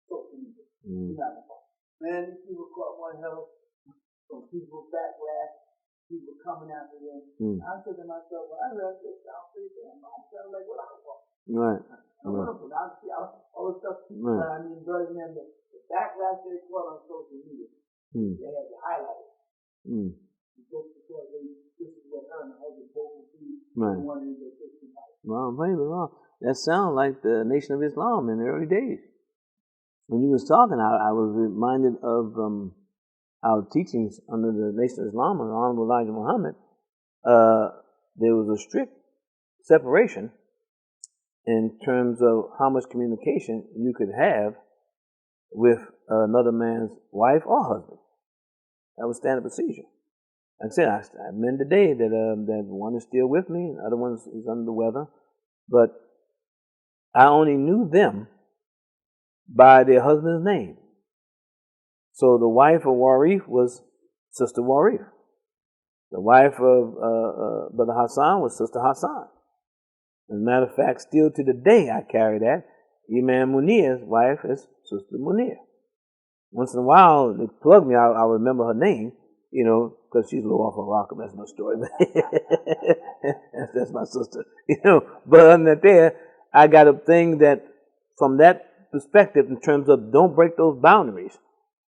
C: social media. We're not gonna follow. Man, these people caught my health from people backlash, people coming after them. I said to myself, well, I read this, I'll say damn, I sound like what I want.
D: Right.
C: I want to see all the stuff.
D: Right.
C: But I mean, brother, man, the backlash they caught on social media, they had to highlight it. Just because this is what her and her husband both will see.
D: Right. Well, praise the Lord. That sounds like the Nation of Islam in the early days. When you was talking, I was reminded of our teachings under the Nation of Islam and Honorable Elijah Muhammad. There was a strict separation in terms of how much communication you could have with another man's wife or husband. That was standard procedure. Like I said, I have men today that one is still with me, the other one is under the weather, but I only knew them by their husband's name. So the wife of Warif was Sister Warif. The wife of Brother Hassan was Sister Hassan. As a matter of fact, still to the day I carry that. Imam Munir's wife is Sister Munir. Once in a while, they plug me, I'll remember her name, because she's a little off her rocker. That's no story. That's my sister. But other than that there, I got a thing that, from that perspective, in terms of don't break those boundaries.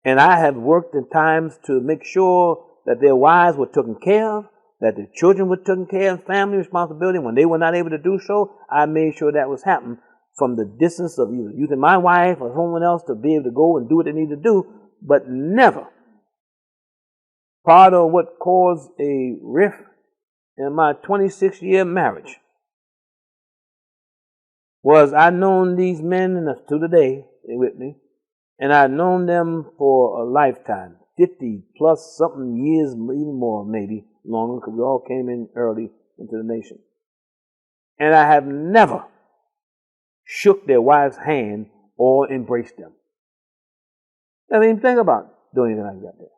D: And I have worked in times to make sure that their wives were taken care of, that their children were taken care of, family responsibility. When they were not able to do so, I made sure that was happening from the distance of either using my wife or someone else to be able to go and do what they need to do, but never. Part of what caused a rift in my 26-year marriage was I'd known these men, and to today, they're with me, and I'd known them for a lifetime, 50 plus something years, even more maybe, longer, because we all came in early into the nation. And I have never shook their wife's hand or embraced them. I didn't even think about doing anything like that there.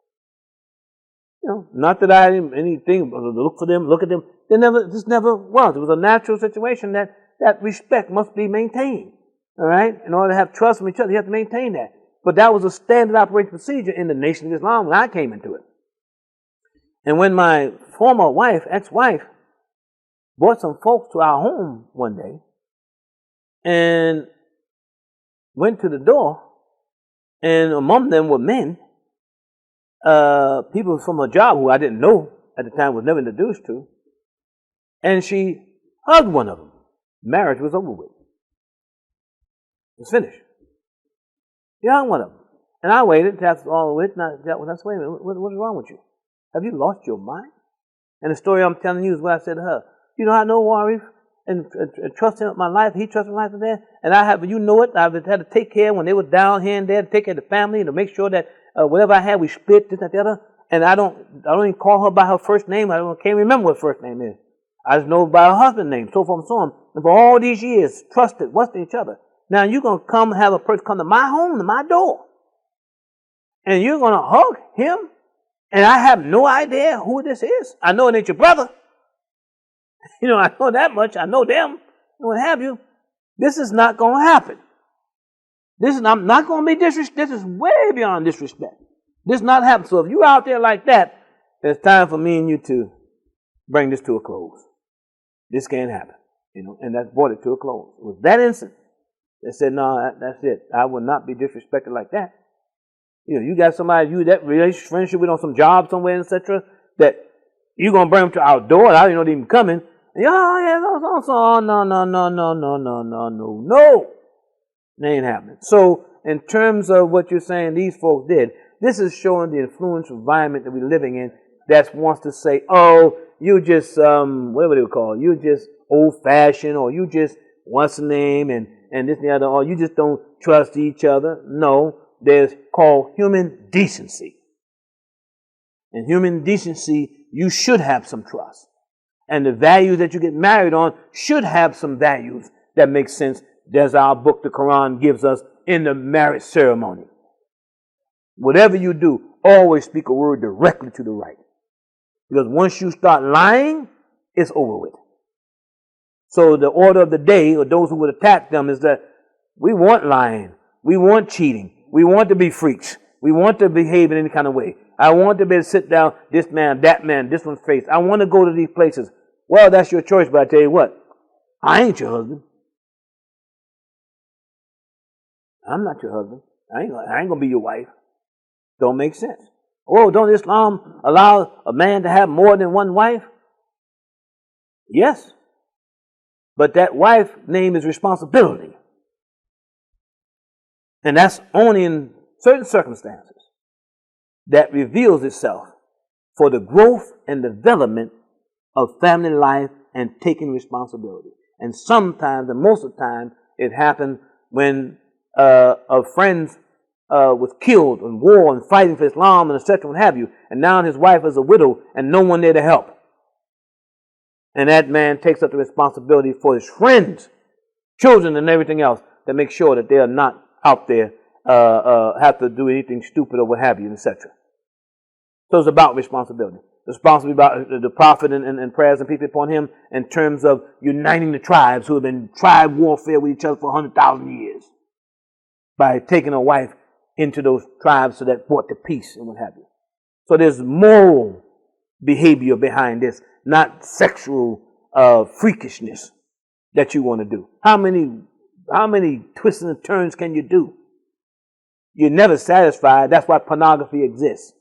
D: Not that I had anything to look for them, look at them. This never was. It was a natural situation that respect must be maintained. All right? In order to have trust from each other, you have to maintain that. But that was a standard operating procedure in the Nation of Islam when I came into it. And when my former wife, ex-wife, brought some folks to our home one day and went to the door, and among them were men, people from her job who I didn't know at the time, was never introduced to, and she hugged one of them. Marriage was over with. It was finished. She hugged one of them. And I waited until that's all with, and I said, wait a minute, what's wrong with you? Have you lost your mind? And the story I'm telling you is what I said to her. I know Warif and trust him with my life. He trusts my life with that. And I've had to take care when they were down here and there, to take care of the family and to make sure that whatever I had, we split, this, that, the other. And I don't even call her by her first name. Can't remember what her first name is. I just know by her husband's name, so forth and so on. And for all these years, trusted each other. Now you're going to have a person come to my home, to my door. And you're going to hug him? And I have no idea who this is. I know it ain't your brother. I know that much. I know them. What have you. This is not going to happen. I'm not going to be disrespectful. This is way beyond disrespect. This not happen. So if you're out there like that, it's time for me and you to bring this to a close. This can't happen. And that brought it to a close. It was that instant. They said, no, that's it. I will not be disrespected like that. You got somebody that relationship, friendship with on some job somewhere, etc., that you're going to bring them to our door, and I didn't know they even coming. And, no. It ain't happening. So, in terms of what you're saying these folks did, this is showing the influential environment that we're living in that wants to say, oh, you just, whatever they would call it, you just old-fashioned, or you just, what's the name, and this and the other, or you just don't trust each other. No. There's called human decency. In human decency, you should have some trust. And the values that you get married on should have some values that make sense. As our book, the Quran, gives us in the marriage ceremony. Whatever you do, always speak a word directly to the right. Because once you start lying, it's over with. So the order of the day, or those who would attack them, is that we want lying. We want cheating. We want to be freaks. We want to behave in any kind of way. I want to be able to sit down, this man, this one's face. I want to go to these places. Well, that's your choice, but I tell you what, I ain't your husband. I'm not your husband. I ain't going to be your wife. Don't make sense. Oh, don't Islam allow a man to have more than one wife? Yes. But that wife's name is responsibility. And that's only in certain circumstances that reveals itself for the growth and development of family life and taking responsibility. And sometimes, and most of the time, it happened when a friend was killed in war and fighting for Islam and etc. what have you, and now his wife is a widow and no one there to help. And that man takes up the responsibility for his friends, children, and everything else to make sure that they are not out there have to do anything stupid or what have you, etc. So it's about responsibility. Responsibility about the Prophet and prayers and people upon him in terms of uniting the tribes who have been tribe warfare with each other for 100,000 years by taking a wife into those tribes so that brought the peace and what have you. So there's moral behavior behind this, not sexual freakishness that you want to do. How many twists and turns can you do? You're never satisfied. That's why pornography exists.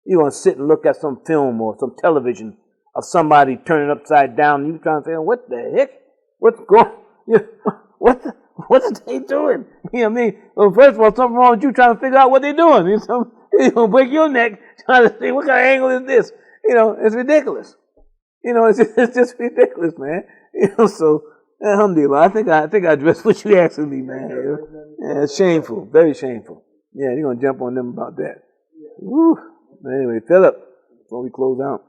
D: You're going to sit and look at some film or some television of somebody turning upside down and you're trying to say, what the heck? What's going on? What are they doing? You know what I mean? Well, first of all, something wrong with you trying to figure out what they're doing. You're going to break your neck trying to see what kind of angle is this. You know, it's ridiculous. You know, it's just ridiculous, man. You know, so, alhamdulillah, I think I addressed what you asked me, man. Yeah, it's shameful, very shameful. Yeah, you're going to jump on them about that. Woo. But anyway, Philip, before we close out.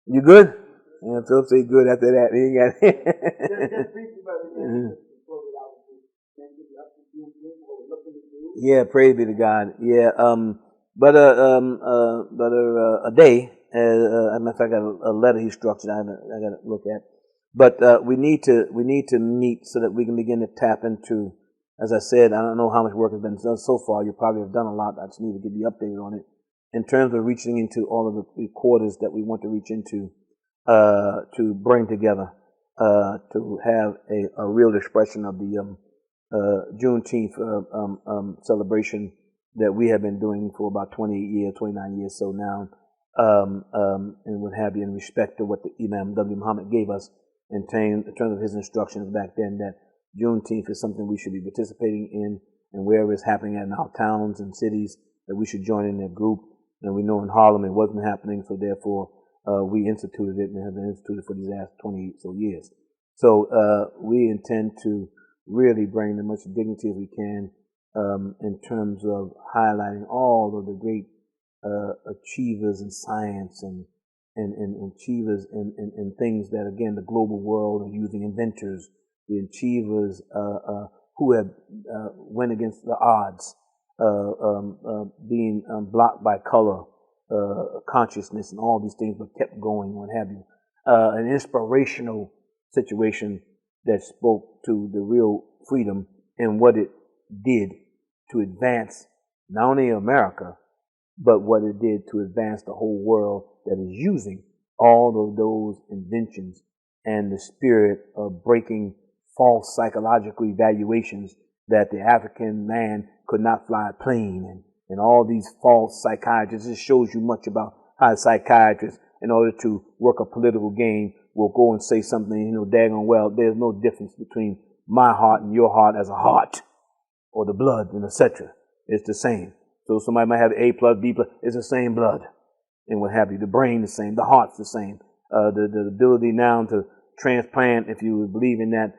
D: You good? Yeah, Philip say good after that. He ain't got Yeah, praise be to God. Yeah, Brother a day. As a matter of fact, I got a letter he structured. I got to look at. But we need to meet so that we can begin to tap into. As I said, I don't know how much work has been done so far. You probably have done a lot. I just need to give you updated on it in terms of reaching into all of the quarters that we want to reach into to bring together to have a real expression of the Juneteenth celebration that we have been doing for about 29 years so now, and what have you, in respect to what the Imam W. Muhammad gave us in terms of his instructions back then, that Juneteenth is something we should be participating in, and wherever it's happening in our towns and cities, that we should join in that group. And we know in Harlem it wasn't happening, so therefore we instituted it and have been instituted for these last 20 so years. So we intend to really bring as much dignity as we can in terms of highlighting all of the great achievers in science and achievers in things that, again, the global world are using, inventors, the achievers who have went against the odds, being blocked by color, consciousness, and all these things, but kept going, what have you. An inspirational situation that spoke to the real freedom and what it did to advance not only America, but what it did to advance the whole world that is using all of those inventions and the spirit of breaking false psychological evaluations that the African man could not fly a plane and all these false psychiatrists. It shows you much about how psychiatrists, in order to work a political game, will go and say something, daggone well, there's no difference between my heart and your heart as a heart, or the blood and etc. It's the same. So somebody might have A plus, B plus, it's the same blood and what have you. The brain the same, the heart's the same. The ability now to transplant, if you believe in that,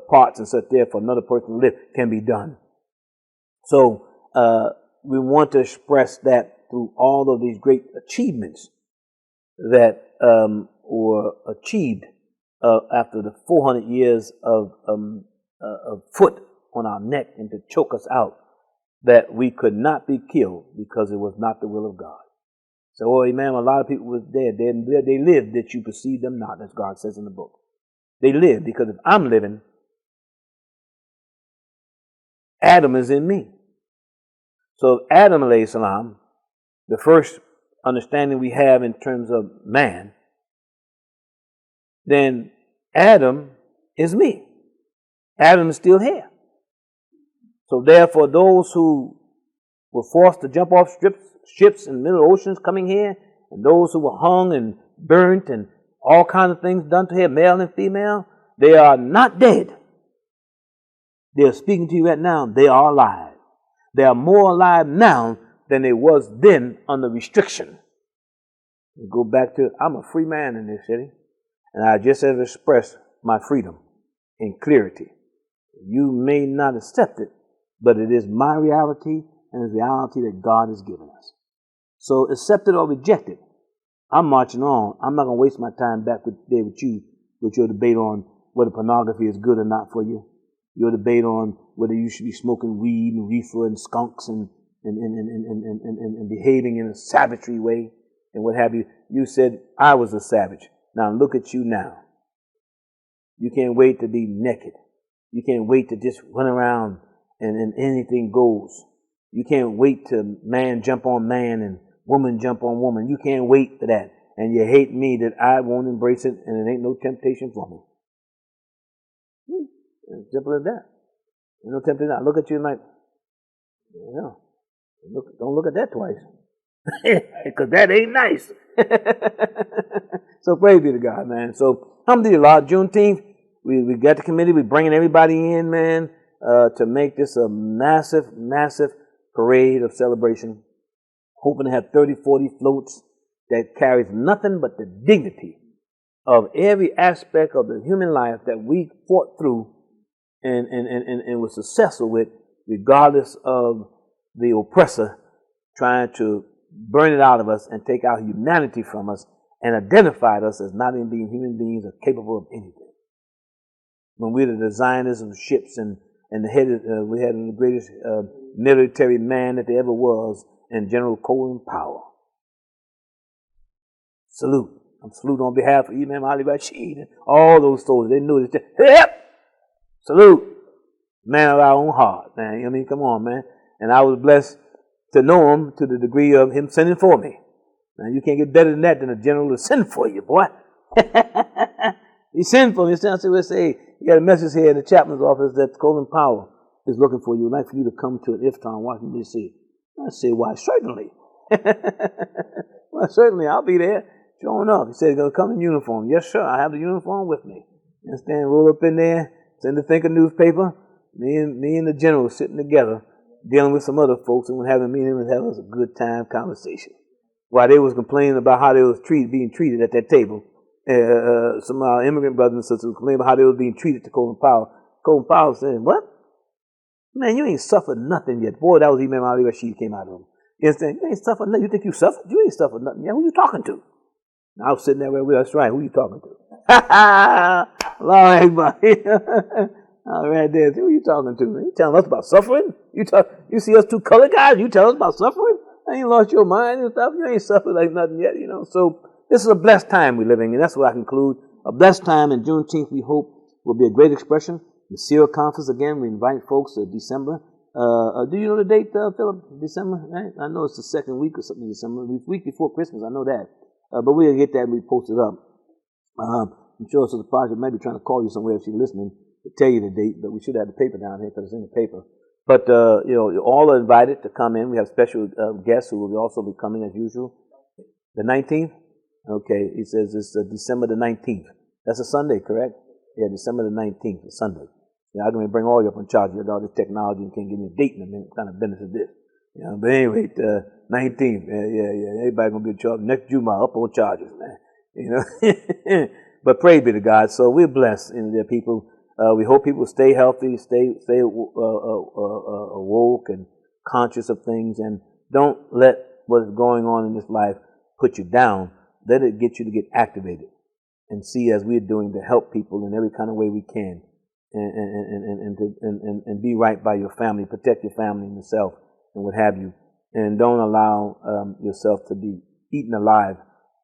D: parts and such there for another person to live can be done. So we want to express that through all of these great achievements that were achieved after the 400 years of foot on our neck and to choke us out, that we could not be killed because it was not the will of God. So, oh, amen, a lot of people was dead. They lived that you perceive them not, as God says in the book. They lived because if I'm living, Adam is in me. So Adam, alayhi salam, the first understanding we have in terms of man, then Adam is me. Adam is still here. So therefore, those who were forced to jump off ships in the middle oceans coming here, and those who were hung and burnt and all kinds of things done to here, male and female, they are not dead. They are speaking to you right now. They are alive. They are more alive now than they was then under restriction. We go back to, I'm a free man in this city, and I just have expressed my freedom in clarity. You may not accept it, but it is my reality and it's the reality that God has given us. So accept it or reject it. I'm marching on. I'm not going to waste my time back there with you with your debate on whether pornography is good or not for you. Your debate on whether you should be smoking weed and reefer and skunks and behaving in a savagery way and what have you. You said I was a savage. Now look at you now. You can't wait to be naked. You can't wait to just run around and anything goes. You can't wait to man jump on man and woman jump on woman. You can't wait for that. And you hate me that I won't embrace it and it ain't no temptation for me. It's simple as that. Ain't no temptation. I look at you and like, don't look at that twice. Because that ain't nice. So praise be to God, man. So, alhamdulillah, Juneteenth, we got the committee, we're bringing everybody in, man, to make this a massive, massive parade of celebration. Hoping to have 30, 40 floats that carries nothing but the dignity of every aspect of the human life that we fought through and was successful with, regardless of the oppressor trying to burn it out of us and take our humanity from us and identified us as not even being human beings or capable of anything. When we're the designers of ships and the head we had the greatest military man that there ever was, and General Colin Powell. Salute. I'm saluting on behalf of Imam Ali Rashid and all those soldiers. They knew this. Yep. Salute. Man of our own heart, man. You know what I mean? Come on, man. And I was blessed to know him to the degree of him sending for me. Now, you can't get better than that than a general to send for you, boy. He sent for me. I say, he got a message here in the chaplain's office that Colin Powell is looking for you. I'd like for you to come to an iftar in Washington, D.C. I say, why, certainly. Well, certainly, I'll be there. Sure enough. He said he's going to come in uniform. Yes, sir, I have the uniform with me. You understand? Roll up in there, send the Thinker newspaper. Me and the general sitting together, dealing with some other folks, and having me and him having a good time conversation. While they was complaining about how they was being treated at that table. Some of our immigrant brothers and sisters complaining about how they was being treated to Colin Powell. Colin Powell said, what? Man, you ain't suffered nothing yet. Boy, that was Imam Ali Rashid came out of him. You understand? You ain't suffered nothing. You think you suffered? You ain't suffered nothing yet. Who you talking to? And I was sitting there with, that's right, who you talking to? Allah Akbar. All right there. Who you talking to? You telling us about suffering? You see us two colored guys, you tell us about suffering? I ain't lost your mind and stuff. You ain't suffered like nothing yet, So this is a blessed time we're living in. That's what I conclude. A blessed time, and Juneteenth, we hope, will be a great expression. The SEAL Conference, again, we invite folks December. Do you know the date, Philip? December, right? I know it's the second week or something in December. The week before Christmas, I know that. But we'll get that and we post it up. I'm sure Sister Pasha might be trying to call you somewhere if she's listening to tell you the date, but we should have the paper down here because it's in the paper. But, all are invited to come in. We have special guests who will also be coming as usual. The 19th? Okay, he says it's December the 19th. That's a Sunday, correct? Yeah, December the 19th, a Sunday. Yeah, I'm going to bring all you up on charge. You got all this technology and can't give me a date in a minute. What kind of business is this? But anyway, 19th. Yeah. Everybody going to be in charge. Next Juma, up on charges, man. But praise be to God. So we're blessed in there, people. We hope people stay healthy, stay awoke and conscious of things, and don't let what is going on in this life put you down. Let it get you to get activated and see, as we're doing, to help people in every kind of way we can, and be right by your family, protect your family and yourself and what have you, and don't allow yourself to be eaten alive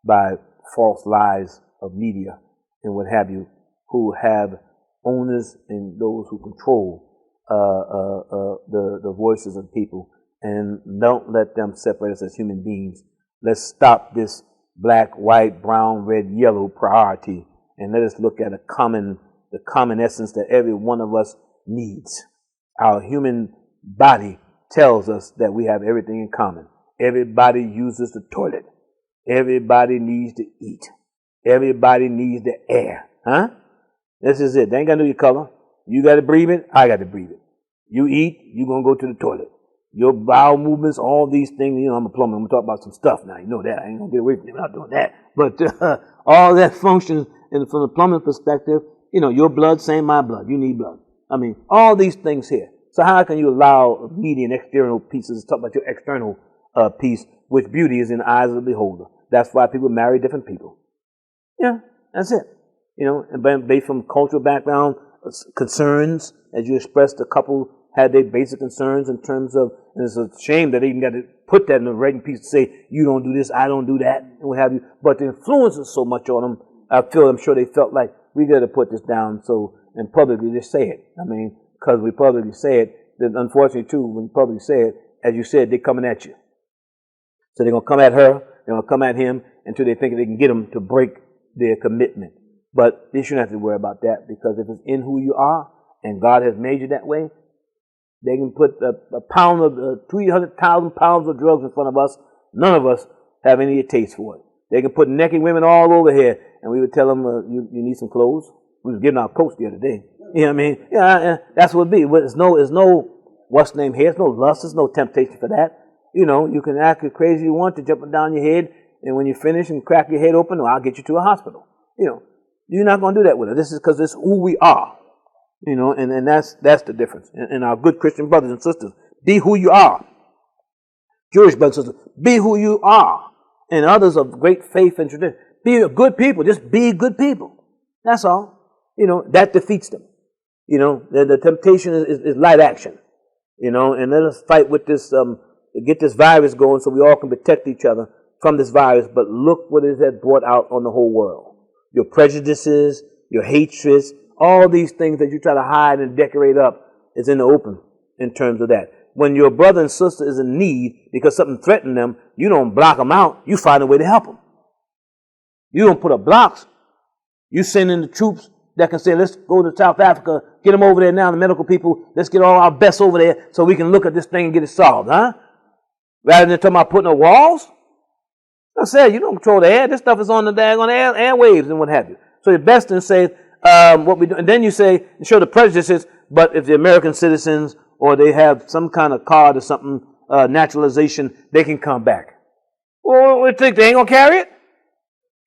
D: by false lies of media and what have you, who have owners and those who control the voices of people, and don't let them separate us as human beings. Let's stop this black, white, brown, red, yellow priority, and let us look at the common essence that every one of us needs. Our human body tells us that we have everything in common. Everybody uses the toilet. Everybody needs to eat. Everybody needs the air. Huh? This is it. They ain't got to know your color. You got to breathe it. I got to breathe it. You eat, you're going to go to the toilet. Your bowel movements, all these things, you know, I'm a plumber. I'm going to talk about some stuff now. You know that. I ain't going to get away from it without doing that. But all that functions from the plumbing perspective. You know, your blood, same my blood. You need blood. I mean, all these things here. So how can you allow media and external pieces to talk about your external piece, which beauty is in the eyes of the beholder? That's why people marry different people. Yeah, that's it. You know, and based from cultural background, concerns, as you expressed, the couple had their basic concerns in terms of, and it's a shame that they even got to put that in the writing piece to say, you don't do this, I don't do that, and what have you. But the influence is so much on them, I'm sure they felt like, we got to put this down, so, and publicly just say it. I mean, because we publicly say it, then unfortunately too, when you publicly say it, as you said, they're coming at you. So they're going to come at her, they're going to come at him until they think they can get him to break their commitment. But they shouldn't have to worry about that, because if it's in who you are and God has made you that way, they can put a pound of 300,000 pounds of drugs in front of us. None of us have any taste for it. They can put naked women all over here, and we would tell them, you need some clothes. We was giving our coats the other day. You know what I mean? Yeah, that's what it be. There's no what's the name here. There's no lust. There's no temptation for that. You know, you can act as crazy you want to, jumping down your head, and when you finish and crack your head open, I'll get you to a hospital. You know, you're not going to do that with us. This is because it's who we are. You know, and that's the difference. And our good Christian brothers and sisters, be who you are. Jewish brothers and sisters, be who you are. And others of great faith and tradition, be good people. Just be good people. That's all. You know, that defeats them. You know, the temptation is light action. You know, and let us fight with this, get this virus going so we all can protect each other from this virus. But look what it has brought out on the whole world. Your prejudices, your hatreds, all these things that you try to hide and decorate up is in the open in terms of that. When your brother and sister is in need because something threatened them, you don't block them out. You find a way to help them. You don't put up blocks. You send in the troops that can say, let's go to South Africa, get them over there now, the medical people, let's get all our best over there so we can look at this thing and get it solved, huh? Rather than talking about putting up walls. I said, you don't control the air. This stuff is on the daggone airwaves and what have you. So the best thing to say, what we do, and then you say, show the prejudices, but if the American citizens or they have some kind of card or something, naturalization, they can come back. Well, we think they ain't going to carry it?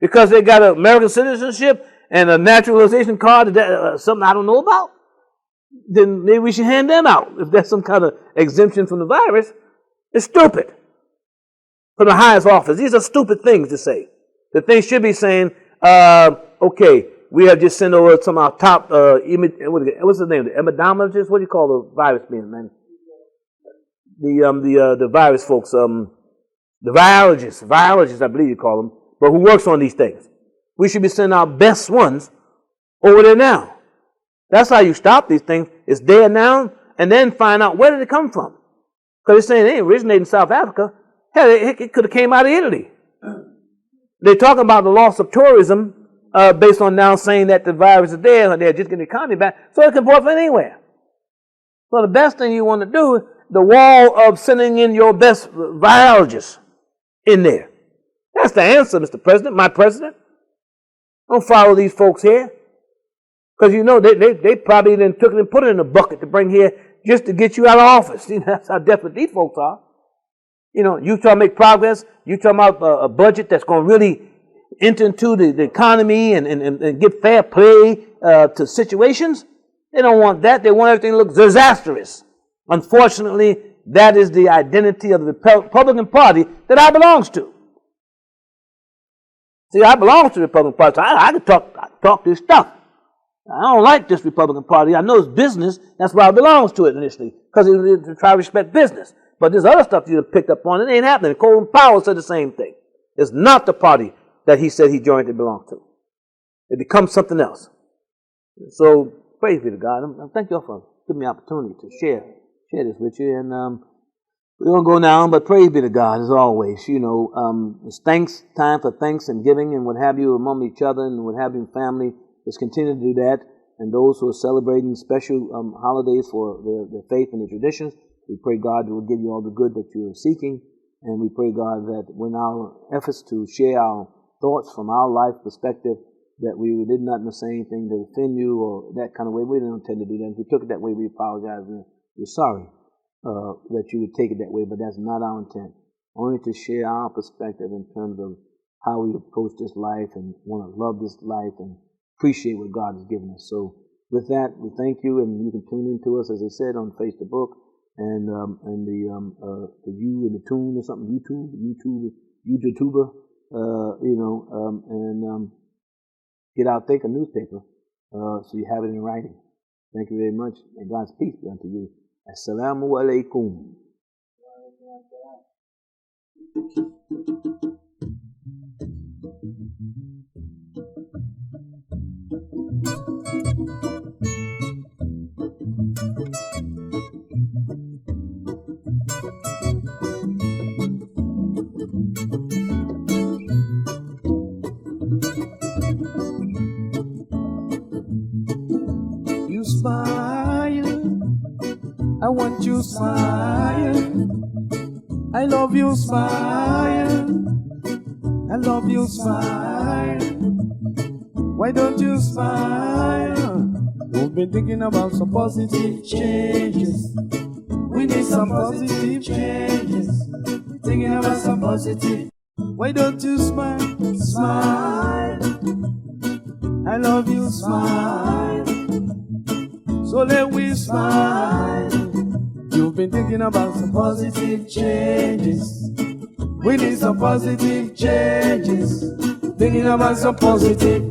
D: Because they got an American citizenship and a naturalization card, something I don't know about? Then maybe we should hand them out if there's some kind of exemption from the virus. It's stupid. From the highest office. These are stupid things to say. The thing should be saying, okay, we have just sent over some of our top, what's the name? The epidemiologists? What do you call the virus being, man? The virus folks, the virologists, I believe you call them, but who works on these things. We should be sending our best ones over there now. That's how you stop these things. It's there now, and then find out where did it come from. Because they're saying it ain't originated in South Africa. Hell, it could have came out of Italy. They're talking about the loss of tourism based on now saying that the virus is there and they're just getting the economy back, so it can port from anywhere. So the best thing you want to do, the wall of sending in your best virologists in there. That's the answer, Mr. President, my president. Don't follow these folks here. Because you know, they probably then took it and put it in a bucket to bring here just to get you out of office. See, that's how desperate these folks are. You know, you try to make progress, you talking about a budget that's going to really enter into the economy and give fair play to situations. They don't want that. They want everything to look disastrous. Unfortunately, That is the identity of the Republican Party that I belongs to. See, I belong to the Republican Party, so I can talk this stuff. I don't like this Republican Party. I know it's business. That's why I belongs to it initially, because they try to respect business. But this other stuff you have picked up on, it ain't happening. Colin Powell said the same thing. It's not the party that he said he joined to belong to. It becomes something else. So, praise be to God. I thank you all for giving me the opportunity to share this with you. And we're going to go now, but praise be to God as always. You know, it's time for thanks and giving and what have you among each other and what have you in family. Let's continue to do that. And those who are celebrating special holidays for their faith and their traditions, we pray God will give you all the good that you are seeking. And we pray God that when our efforts to share our thoughts from our life perspective, that we did not say anything to offend you or that kind of way. We didn't intend to do that. If we took it that way, we apologize. We're sorry that you would take it that way, but that's not our intent. Only to share our perspective in terms of how we approach this life and want to love this life and appreciate what God has given us. So with that, we thank you, and you can tune in to us, as I said, on Facebook and the You and the Tune or something, YouTuber, and get out, take a newspaper, so you have it in writing. Thank you very much, and God's peace be unto you. Assalamu alaikum.
A: You smile, I want you smile. I love you smile, I love you smile. Why don't you smile? You've been thinking about some positive changes. We need some positive changes. Thinking about some positive. Why don't you smile? Smile, I love you smile. So let we smile. You've been thinking about some positive changes. We need some positive changes. Thinking about some positive.